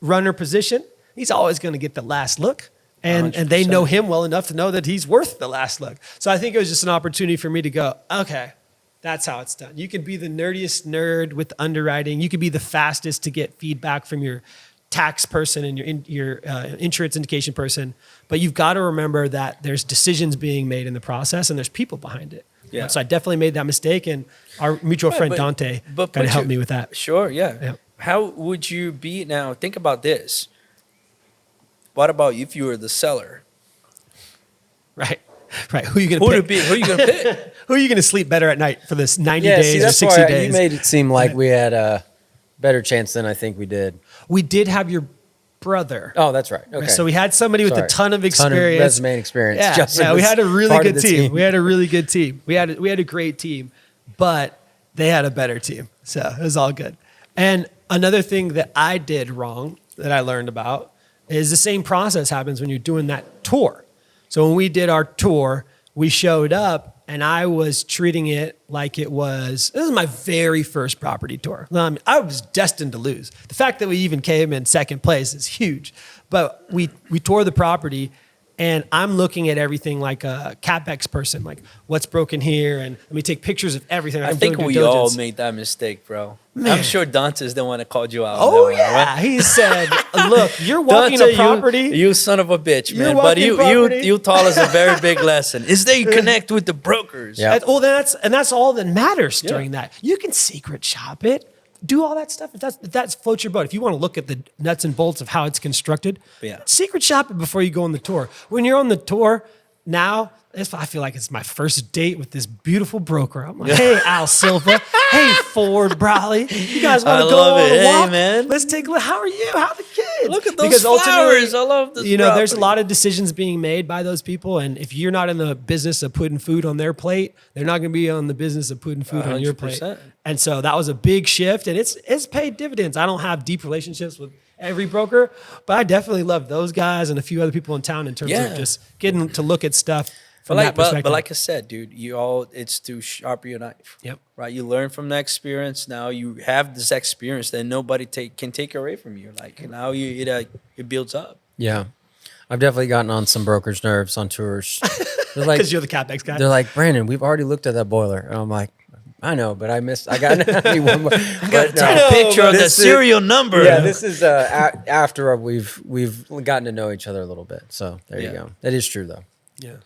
S3: runner position, he's always going to get the last look. And they know him well enough to know that he's worth the last look. So I think it was just an opportunity for me to go, okay, that's how it's done. You can be the nerdiest nerd with underwriting. You can be the fastest to get feedback from your tax person and your insurance indication person. But you've got to remember that there's decisions being made in the process and there's people behind it.
S1: Yeah.
S3: So I definitely made that mistake. And our mutual friend Dante kind of helped me with that.
S1: Sure, yeah.
S3: Yeah.
S1: How would you be now? Think about this. What about if you were the seller?
S3: Right. Who are you going to pick?
S1: Who are you gonna pick?
S3: Who are you going to sleep better at night for this 90
S2: Yeah,
S3: days
S2: see,
S3: or
S2: that's
S3: 60
S2: why
S3: days?
S2: you made it seem like we had a better chance than I think we did.
S3: We did have your brother.
S2: Oh, that's right. Okay.
S3: So we had somebody with a ton of experience.
S2: resume and experience.
S3: Yeah,
S2: Justin
S3: we
S2: was
S3: had a really
S2: part of
S3: good
S2: the
S3: team. We had a really good team. We had a great team, but they had a better team. So it was all good. And another thing that I did wrong that I learned about is the same process happens when you're doing that tour. So when we did our tour, we showed up and I was treating it like this was my very first property tour. I mean, I was destined to lose. The fact that we even came in second place is huge, but we toured the property. And I'm looking at everything like a Capex person, like what's broken here, and let me take pictures of everything.
S1: I think we all made that mistake, bro.
S3: Man.
S1: I'm sure Dante's the one that called you out.
S3: Oh
S1: on that
S3: yeah,
S1: one, right?
S3: he said, "Look, you're walking a property.
S1: You son of a bitch,
S3: You're
S1: man. But
S3: walking property.
S1: you taught us a very big lesson. Is that you connect with the brokers.
S2: Yeah.
S3: Well, that's all that matters during that. You can secret shop it, do all that stuff. If that's floats your boat. If you want to look at the nuts and bolts of how it's constructed, secret shop it before you go on the tour. When you're on the tour now, I feel like it's my first date with this beautiful broker. I'm like, hey, Al Silva. Hey, Ford Brawley. You guys want to go on a walk?
S1: Hey, man.
S3: Let's take a look. How are you? How are the kids?
S1: Look at those flowers. I love this.
S3: There's a lot of decisions being made by those people. And if you're not in the business of putting food on their plate, they're not going to be on the business of putting food on your plate.
S1: 100%.
S3: And so that was a big shift. And it's paid dividends. I don't have deep relationships with every broker, but I definitely love those guys and a few other people in town in terms of just getting to look at stuff.
S1: But like I said, dude, it's to sharpen your knife.
S3: Yep.
S1: Right. You learn from that experience. Now you have this experience that nobody can take away from you. Like now it builds up.
S2: Yeah. I've definitely gotten on some brokers' nerves on tours. They're like,
S3: Because you're the Capex guy.
S2: they're like, Brandon, we've already looked at that boiler. And I'm like, I know, but I got I need one more.
S1: I gotta take a picture of the serial number.
S2: Yeah, this is after we've gotten to know each other a little bit. So there you go. That is true though.
S3: Yeah.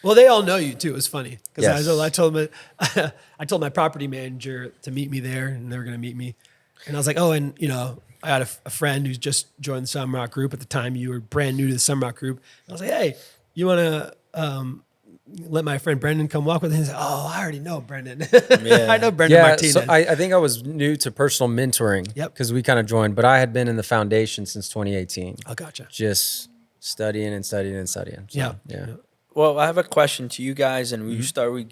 S3: Well, they all know you too. It was funny because
S2: Yes.
S3: I told them, I told my property manager to meet me there, and they were going to meet me. And I was like, oh, and I had a friend who's just joined the Sunrock Group. At the time, you were brand new to the Sunrock Group. And I was like, hey, you want to let my friend Brandon come walk with him? He's like, oh, I already know Brandon. I know Brandon Martinez.
S2: So I think I was new to personal mentoring.
S3: Yep.
S2: Because we kind of joined, but I had been in the foundation since 2018.
S3: Oh, gotcha.
S2: Just studying and studying and studying. So, yeah.
S1: Well, I have a question to you guys, and we start with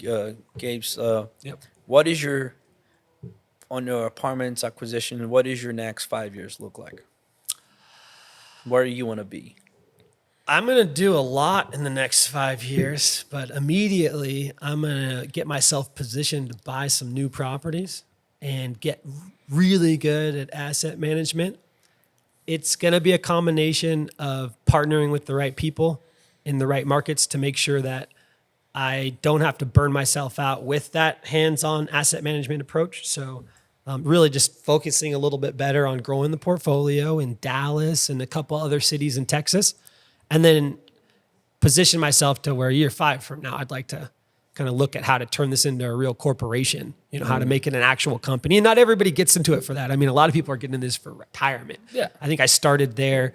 S1: Gabe's. What is on your apartments acquisition? What is your next 5 years look like? Where do you want to be?
S3: I'm going to do a lot in the next 5 years, but immediately I'm going to get myself positioned to buy some new properties and get really good at asset management. It's going to be a combination of partnering with the right people in the right markets to make sure that I don't have to burn myself out with that hands-on asset management approach. So really just focusing a little bit better on growing the portfolio in Dallas and a couple other cities in Texas. And then position myself to where year 5 from now, I'd like to kind of look at how to turn this into a real corporation, how to make it an actual company. And not everybody gets into it for that. I mean, a lot of people are getting into this for retirement.
S1: Yeah.
S3: I think I started there,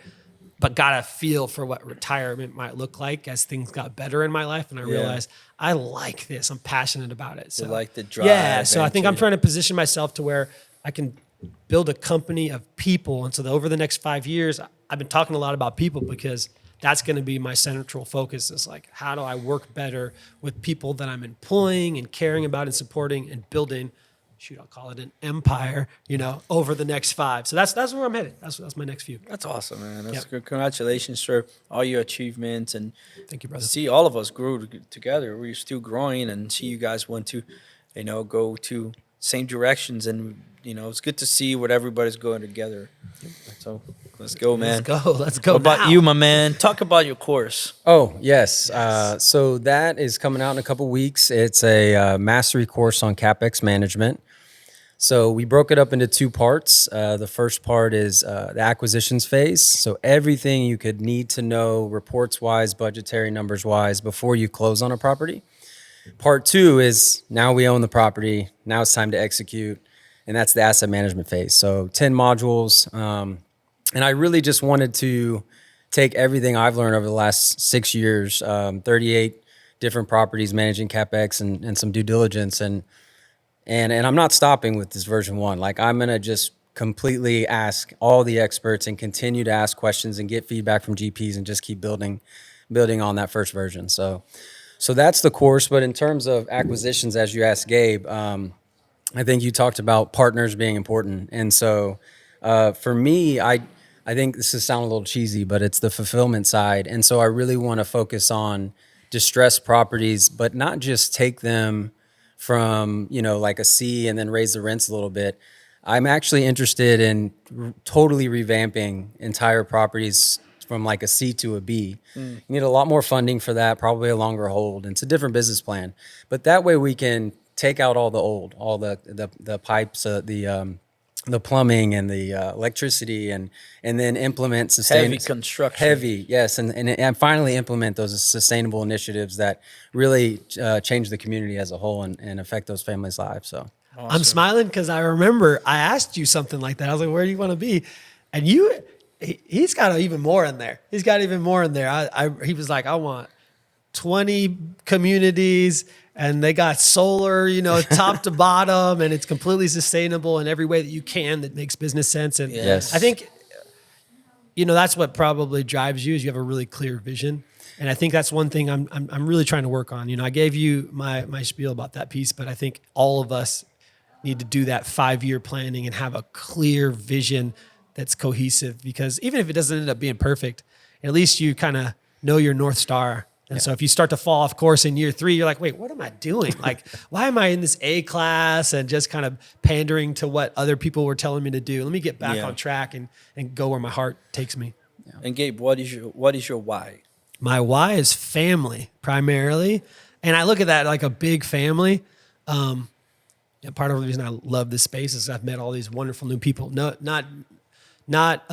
S3: but got a feel for what retirement might look like as things got better in my life. And I realized I like this. I'm passionate about it. So
S1: You like the drive.
S3: yeah. So I think I'm
S1: into-
S3: trying to position myself to where I can build a company of people. And so over the next 5 years, I've been talking a lot about people because that's going to be my central focus is like, how do I work better with people that I'm employing and caring about and supporting and building, I'll call it an empire, over the next 5. So that's where I'm headed. That's my next few.
S1: That's awesome, man. That's good. Congratulations for all your achievements, and
S3: Thank you, brother.
S1: see all of us grew together. We're still growing, and see you guys want to, go to same directions, and it's good to see what everybody's going together. So let's go, man.
S3: Let's go.
S1: What about
S3: now.
S1: you, my man? Talk about your course.
S2: Oh, yes. So that is coming out in a couple weeks. It's a mastery course on Capex management. So we broke it up into 2 parts. The first part is the acquisitions phase. So everything you could need to know reports-wise, budgetary numbers-wise before you close on a property. Part 2 is now we own the property. Now it's time to execute. And that's the asset management phase. So 10 modules. And I really just wanted to take everything I've learned over the last 6 years, 38 different properties, managing Capex and some due diligence. And I'm not stopping with this version 1. Like I'm going to just completely ask all the experts and continue to ask questions and get feedback from GPs and just keep building on that first version. So that's the course. But in terms of acquisitions, as you asked Gabe, I think you talked about partners being important. And so for me, I think this is sound a little cheesy, but it's the fulfillment side. And so I really want to focus on distressed properties, but not just take them from, like a C and then raise the rents a little bit. I'm actually interested in totally revamping entire properties from like a C to a B. You need a lot more funding for that, probably a longer hold. And it's a different business plan. But that way we can take out all the old, all the pipes, the plumbing and the electricity, and then implement
S1: Heavy construction.
S2: Heavy, yes, and finally implement those sustainable initiatives that really change the community as a whole and affect those families' lives. So
S3: I'm smiling because I remember I asked you something like that. I was like, where do you want to be? And he's got even more in there. He's got even more in there. He was like, I want 20 communities and they got solar, top to bottom, and it's completely sustainable in every way that you can that makes business sense. And
S2: Yes.
S3: I think, that's what probably drives you is you have a really clear vision. And I think that's one thing I'm really trying to work on. I gave you my spiel about that piece, but I think all of us need to do that 5-year planning and have a clear vision that's cohesive, because even if it doesn't end up being perfect, at least you kind of know your North Star. And so if you start to fall off course in year 3, you're like, wait, what am I doing? Like, why am I in this A class and just kind of pandering to what other people were telling me to do? Let me get back on track and go where my heart takes me.
S1: And Gabe, what is your why?
S3: My why is family primarily. And I look at that like a big family. And part of the reason I love this space is I've met all these wonderful new people. Not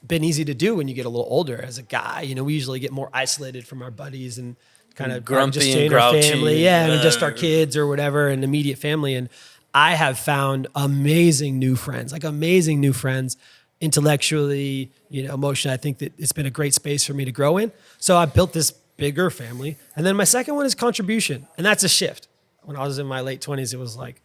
S3: been easy to do when you get a little older as a guy. We usually get more isolated from our buddies and kind of
S1: grumpy
S3: just
S1: and
S3: in our
S1: grouchy.
S3: family. Yeah, and just our kids or whatever, and immediate family. And I have found amazing new friends, intellectually, emotionally. I think that it's been a great space for me to grow in. So I built this bigger family. And then my second one is contribution. And that's a shift. When I was in my late 20s, it was like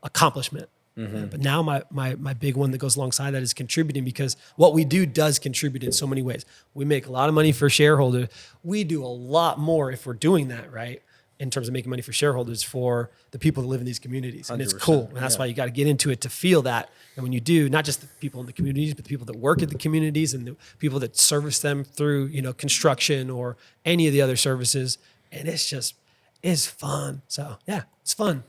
S3: accomplishment. But now my big one that goes alongside that is contributing, because what we do does contribute in so many ways. We make a lot of money for shareholders. We do a lot more if we're doing that right in terms of making money for shareholders for the people that live in these communities. And it's
S1: 100%,
S3: cool. And that's why you got to get into it to feel that. And when you do, not just the people in the communities, but the people that work at the communities and the people that service them through, construction or any of the other services. And it's fun. So yeah, it's fun.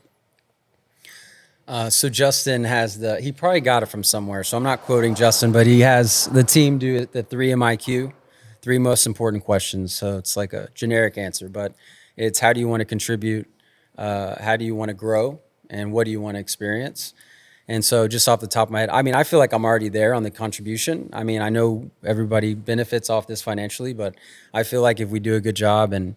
S2: So Justin has he probably got it from somewhere. So I'm not quoting Justin, but he has the team do the 3 MIQ, 3 most important questions. So it's like a generic answer, but it's how do you want to contribute? How do you want to grow? And what do you want to experience? And so just off the top of my head, I feel like I'm already there on the contribution. I know everybody benefits off this financially, but I feel like if we do a good job and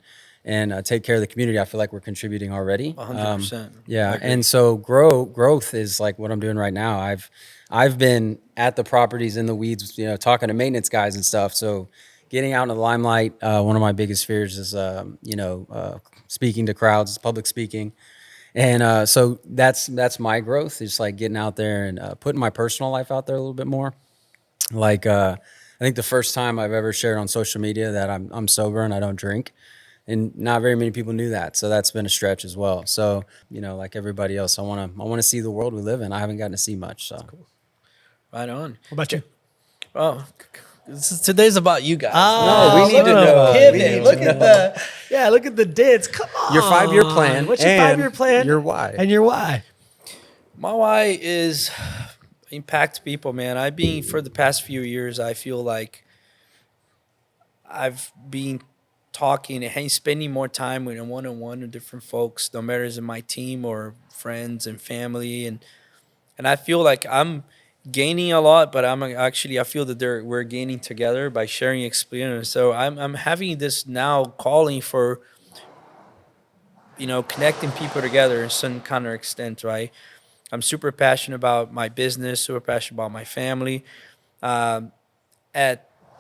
S2: take care of the community, I feel like we're contributing already.
S1: 100%.
S2: Yeah, and so growth is like what I'm doing right now. I've been at the properties in the weeds, talking to maintenance guys and stuff. So getting out in the limelight, one of my biggest fears is, speaking to crowds, public speaking, and so that's my growth. Is like getting out there and putting my personal life out there a little bit more. Like I think the first time I've ever shared on social media that I'm sober and I don't drink. And not very many people knew that, so that's been a stretch as well. So, like everybody else, I want to see the world we live in. I haven't gotten to see much. So, that's cool.
S1: Right on.
S3: What about you?
S1: Oh, today's about you guys.
S2: No, we need to know.
S3: Pivot. Look at the dance. Come on.
S2: Your 5-year plan.
S3: What's your 5-year plan?
S2: Your why.
S3: And your why.
S1: My why is impact people, man. For the past few years, I feel like I've been talking and spending more time with one-on-one with different folks, no matter is in my team or friends and family, and I feel like I'm gaining a lot, but I feel that we're gaining together by sharing experience. So I'm having this now calling for connecting people together in some kind of extent, right? I'm super passionate about my business, super passionate about my family.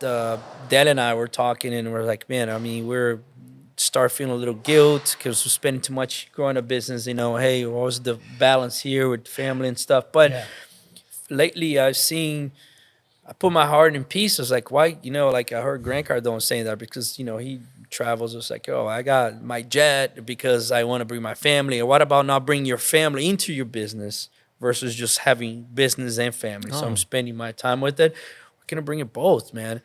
S1: Dad and I were talking, and we're like, man, we're start feeling a little guilt because we're spending too much growing a business. Hey, what was the balance here with family and stuff? But lately, I put my heart in pieces. Like, why? Like I heard Grant Cardone saying that because he travels. It's like, oh, I got my jet because I want to bring my family. Or what about not bringing your family into your business versus just having business and family? So I'm spending my time with it. gonna bring it both, man.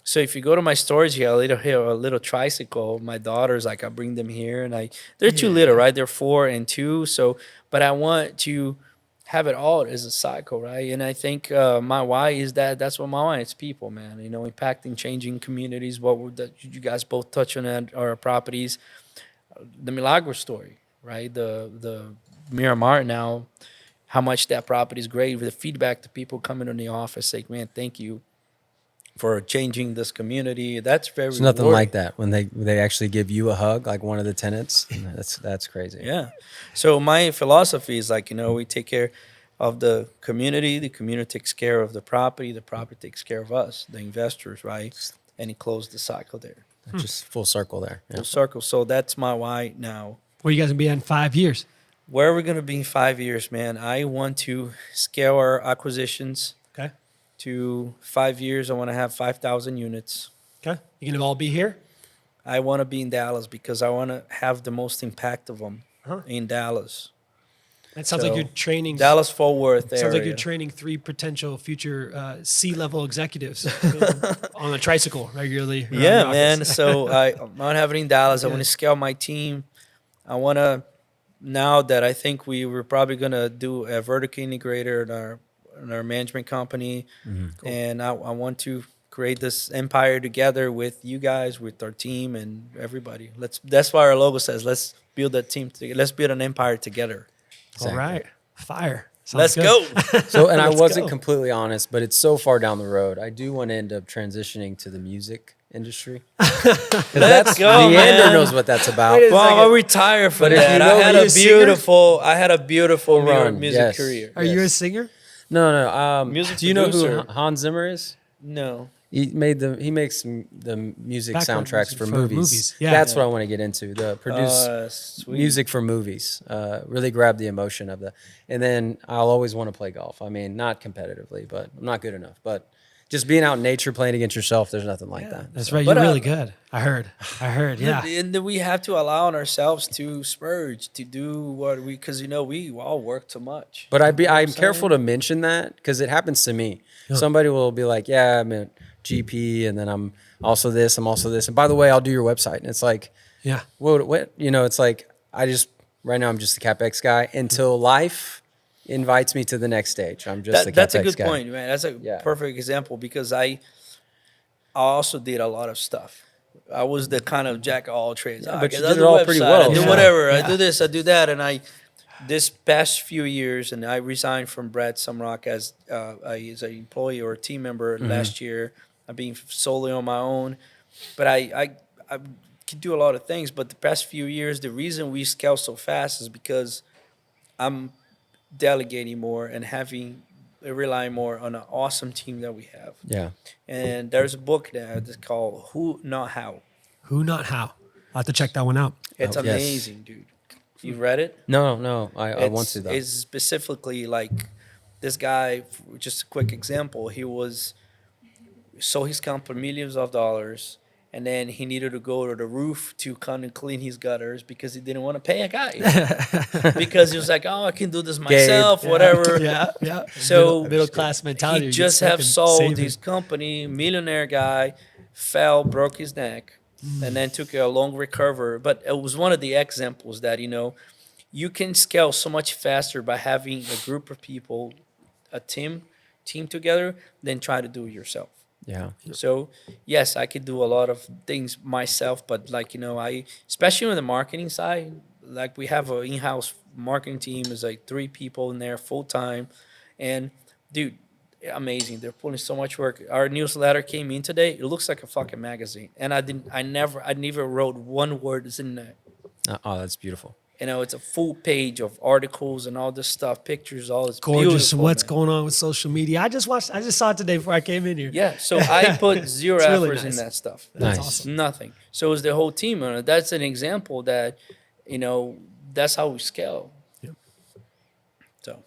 S1: So if you go to my storage here, a little tricycle. My daughters, like, I bring them here, and they're too little, right? They're 4 and 2. So, but I want to have it all as a cycle, right? And I think my why is that's what my why. It's people, man. You know, impacting, changing communities. That you guys both touch on at our properties. The Milagro story, right? The Miramar now. How much that property is great. The feedback to people coming in the office, like, man, thank you for changing this community. That's very
S2: There's nothing
S1: rewarding.
S2: like that when they actually give you a hug, like one of the tenants. That's crazy.
S1: Yeah. So my philosophy is, like, we take care of the community takes care of the property takes care of us, the investors, right? And it closed the cycle there.
S2: Just full circle there. Yeah.
S1: Full circle. So that's my why now.
S3: Where you guys gonna be in 5 years?
S1: Where are we going to be in 5 years, man? I want to scale our acquisitions
S3: Okay.
S1: to 5 years. I want to have 5,000 units.
S3: Okay. You gonna all be here?
S1: I want to be in Dallas because I want to have the most impact of them
S3: Uh-huh.
S1: in Dallas.
S3: That sounds like
S1: So,
S3: you're training.
S1: Dallas Fort Worth area.
S3: Sounds like you're training 3 potential future C-level executives on a tricycle regularly. around
S1: Yeah,
S3: the
S1: man.
S3: office.
S1: So I want to have it in Dallas. I
S3: Yeah.
S1: want to scale my team. I want to, now that I think we were probably going to do a vertical integrator in our management company. And I want to create this empire together with you guys, with our team and everybody. That's why our logo says, let's build a team together. Let's build an empire together.
S3: All right. Fire.
S1: Let's
S3: Sounds
S1: go.
S3: good.
S2: So, and I
S3: Let's
S2: wasn't
S3: go.
S2: completely honest, but it's so far down the road. I do want to end up transitioning to the music industry.
S1: Let's go,
S2: Neander
S1: man.
S2: knows what that's about.
S3: Wait a
S1: Well,
S3: second.
S1: I'll retire from
S2: But if
S1: that.
S2: you know
S1: I had
S2: me,
S1: a
S2: you singer?
S1: beautiful
S2: Run,
S1: music
S2: yes.
S1: career.
S3: Are you a singer?
S2: No.
S1: Music
S2: Do you know
S1: producer.
S2: who Hans Zimmer is?
S1: No.
S2: He makes the music
S3: Background
S2: soundtracks
S3: music
S2: for
S3: for
S2: movies.
S3: movies. Yeah.
S2: That's what I want to get into. The produce
S1: Sweet.
S2: music for movies. Really grab the emotion of the. And then I'll always want to play golf. I mean, not competitively, but I'm not good enough. But just being out in nature, playing against yourself, there's nothing like that.
S3: That's right.
S1: But,
S3: You're really good. I heard. Yeah.
S1: And then we have to allow ourselves to splurge, to do what because we all work too much.
S2: But I'm careful to mention that because it happens to me. Somebody will be like, "Yeah, I'm a GP, and then I'm also this, and by the way, I'll do your website." And it's like,
S3: Yeah.
S2: what? It's like right now I'm just the Capex guy until life invites me to the next stage. I'm just the Capex
S1: That's a good
S2: guy.
S1: point, man. That's a
S2: Yeah.
S1: perfect example because I also did a lot of stuff. I was the kind of jack of all trades.
S2: but
S1: guess
S2: you
S1: I
S2: did
S1: do
S2: it all pretty
S1: website,
S2: well,
S1: I do
S2: so-
S1: whatever. I
S3: Yeah.
S1: do this, I do that, and this past few years, and I resigned from Brad Sumrock as an employee or a team member last year. I've been solely on my own, but I can do a lot of things. But the past few years, the reason we scale so fast is because I'm delegating more and relying more on an awesome team that we have.
S2: Yeah.
S1: And there's a book there that's called Who Not How.
S3: Who, not how. I'll have to check that one out.
S1: It's
S2: Oh, yes.
S1: amazing, dude. You read it?
S2: No. I want to though.
S1: It's specifically like this guy. Just a quick example. Sold his company millions of dollars, and then he needed to go to the roof to come and clean his gutters because he didn't want to pay a guy because he was like, "Oh, I can do this myself, whatever."
S3: Yeah.
S1: So
S3: middle class mentality.
S1: He
S3: You
S1: just
S3: get
S1: have
S3: stuck in
S1: sold
S3: saving.
S1: his company, millionaire guy, fell, broke his neck, and then took a long recovery. But it was one of the examples that you can scale so much faster by having a group of people, a team together, than try to do it yourself.
S2: Yeah.
S1: So yes, I could do a lot of things myself, but I especially on the marketing side, like we have an in-house marketing team is like 3 people in there full time, and dude, amazing. They're putting so much work. Our newsletter came in today. It looks like a fucking magazine, and I never wrote one word that's in there.
S2: Oh, that's beautiful.
S1: It's a full page of articles and all this stuff, pictures, all this
S3: Gorgeous.
S1: beautiful,
S3: What's
S1: man.
S3: going on with social media? I just saw it today before I came in here.
S1: Yeah, so I put zero
S3: It's really
S1: efforts in
S3: nice.
S1: that stuff.
S2: Nice.
S3: awesome.
S1: Nothing. So it's the whole team on it. That's an example that, that's how we scale.
S3: Yep.
S1: So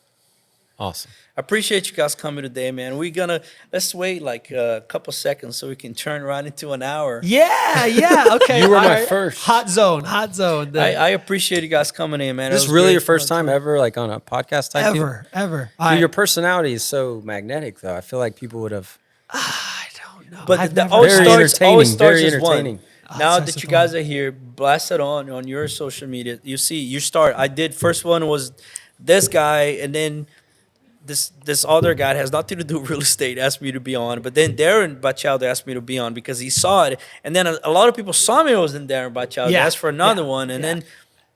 S2: Awesome.
S1: I appreciate you guys coming today, man. Let's wait like a couple seconds so we can turn right into an hour.
S3: Yeah. Okay.
S2: You were
S3: all
S2: my
S3: right.
S2: first.
S3: Hot zone.
S1: I appreciate you guys coming in, man.
S2: Is this really your first time ever like on a podcast type deal?
S3: ever.
S2: Dude, your personality is so magnetic though. I feel like people would have
S3: I don't know.
S1: But
S3: I've
S1: the
S3: never-
S1: always
S2: Very
S1: starts always
S2: entertaining,
S1: starts
S2: very
S1: as one.
S2: entertaining.
S1: Now
S3: that's
S1: that you
S3: so
S1: guys
S3: fun.
S1: are here, blast it on your social media. You see, you start. I did first one was this guy, and then this other guy has nothing to do with real estate asked me to be on. But then Darren Bachalde asked me to be on because he saw it, and then a lot of people saw me. I was in Darren Bachalde.
S3: Yeah,
S1: Asked for another
S3: yeah,
S1: one, and
S3: yeah.
S1: then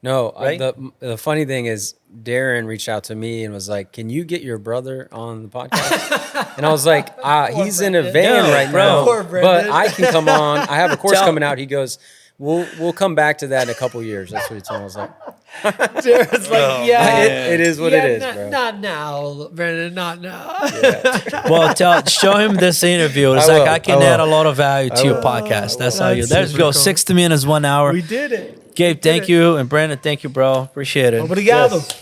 S2: No,
S1: Right?
S2: the funny thing is, Darren reached out to me and was like, "Can you get your brother on the podcast?" And I was like, "He's in a
S3: Brandon.
S2: van
S1: No,
S2: right
S1: bro.
S2: now,
S3: Poor
S2: but
S3: Brandon.
S2: I can come on. I have a course
S1: Tell-
S2: coming out." He goes, "We'll come back to that in a couple years." That's what he told me. I was like,
S3: Jared's like, yeah.
S2: "It is what it is,
S3: not,
S2: bro."
S3: Not now, Brandon. Not now.
S1: well, show him this interview. It's
S2: I
S1: like
S2: will,
S1: I can
S2: I will.
S1: add a lot of value to
S2: I
S1: your
S2: will.
S1: podcast. That's how you.
S3: That's
S1: There's
S3: super
S1: go
S3: cool.
S1: 60 minutes, 1 hour.
S3: We did it.
S1: Gabe, thank you, and Brandon, thank you, bro. Appreciate it.
S3: Obrigado.
S2: Yes.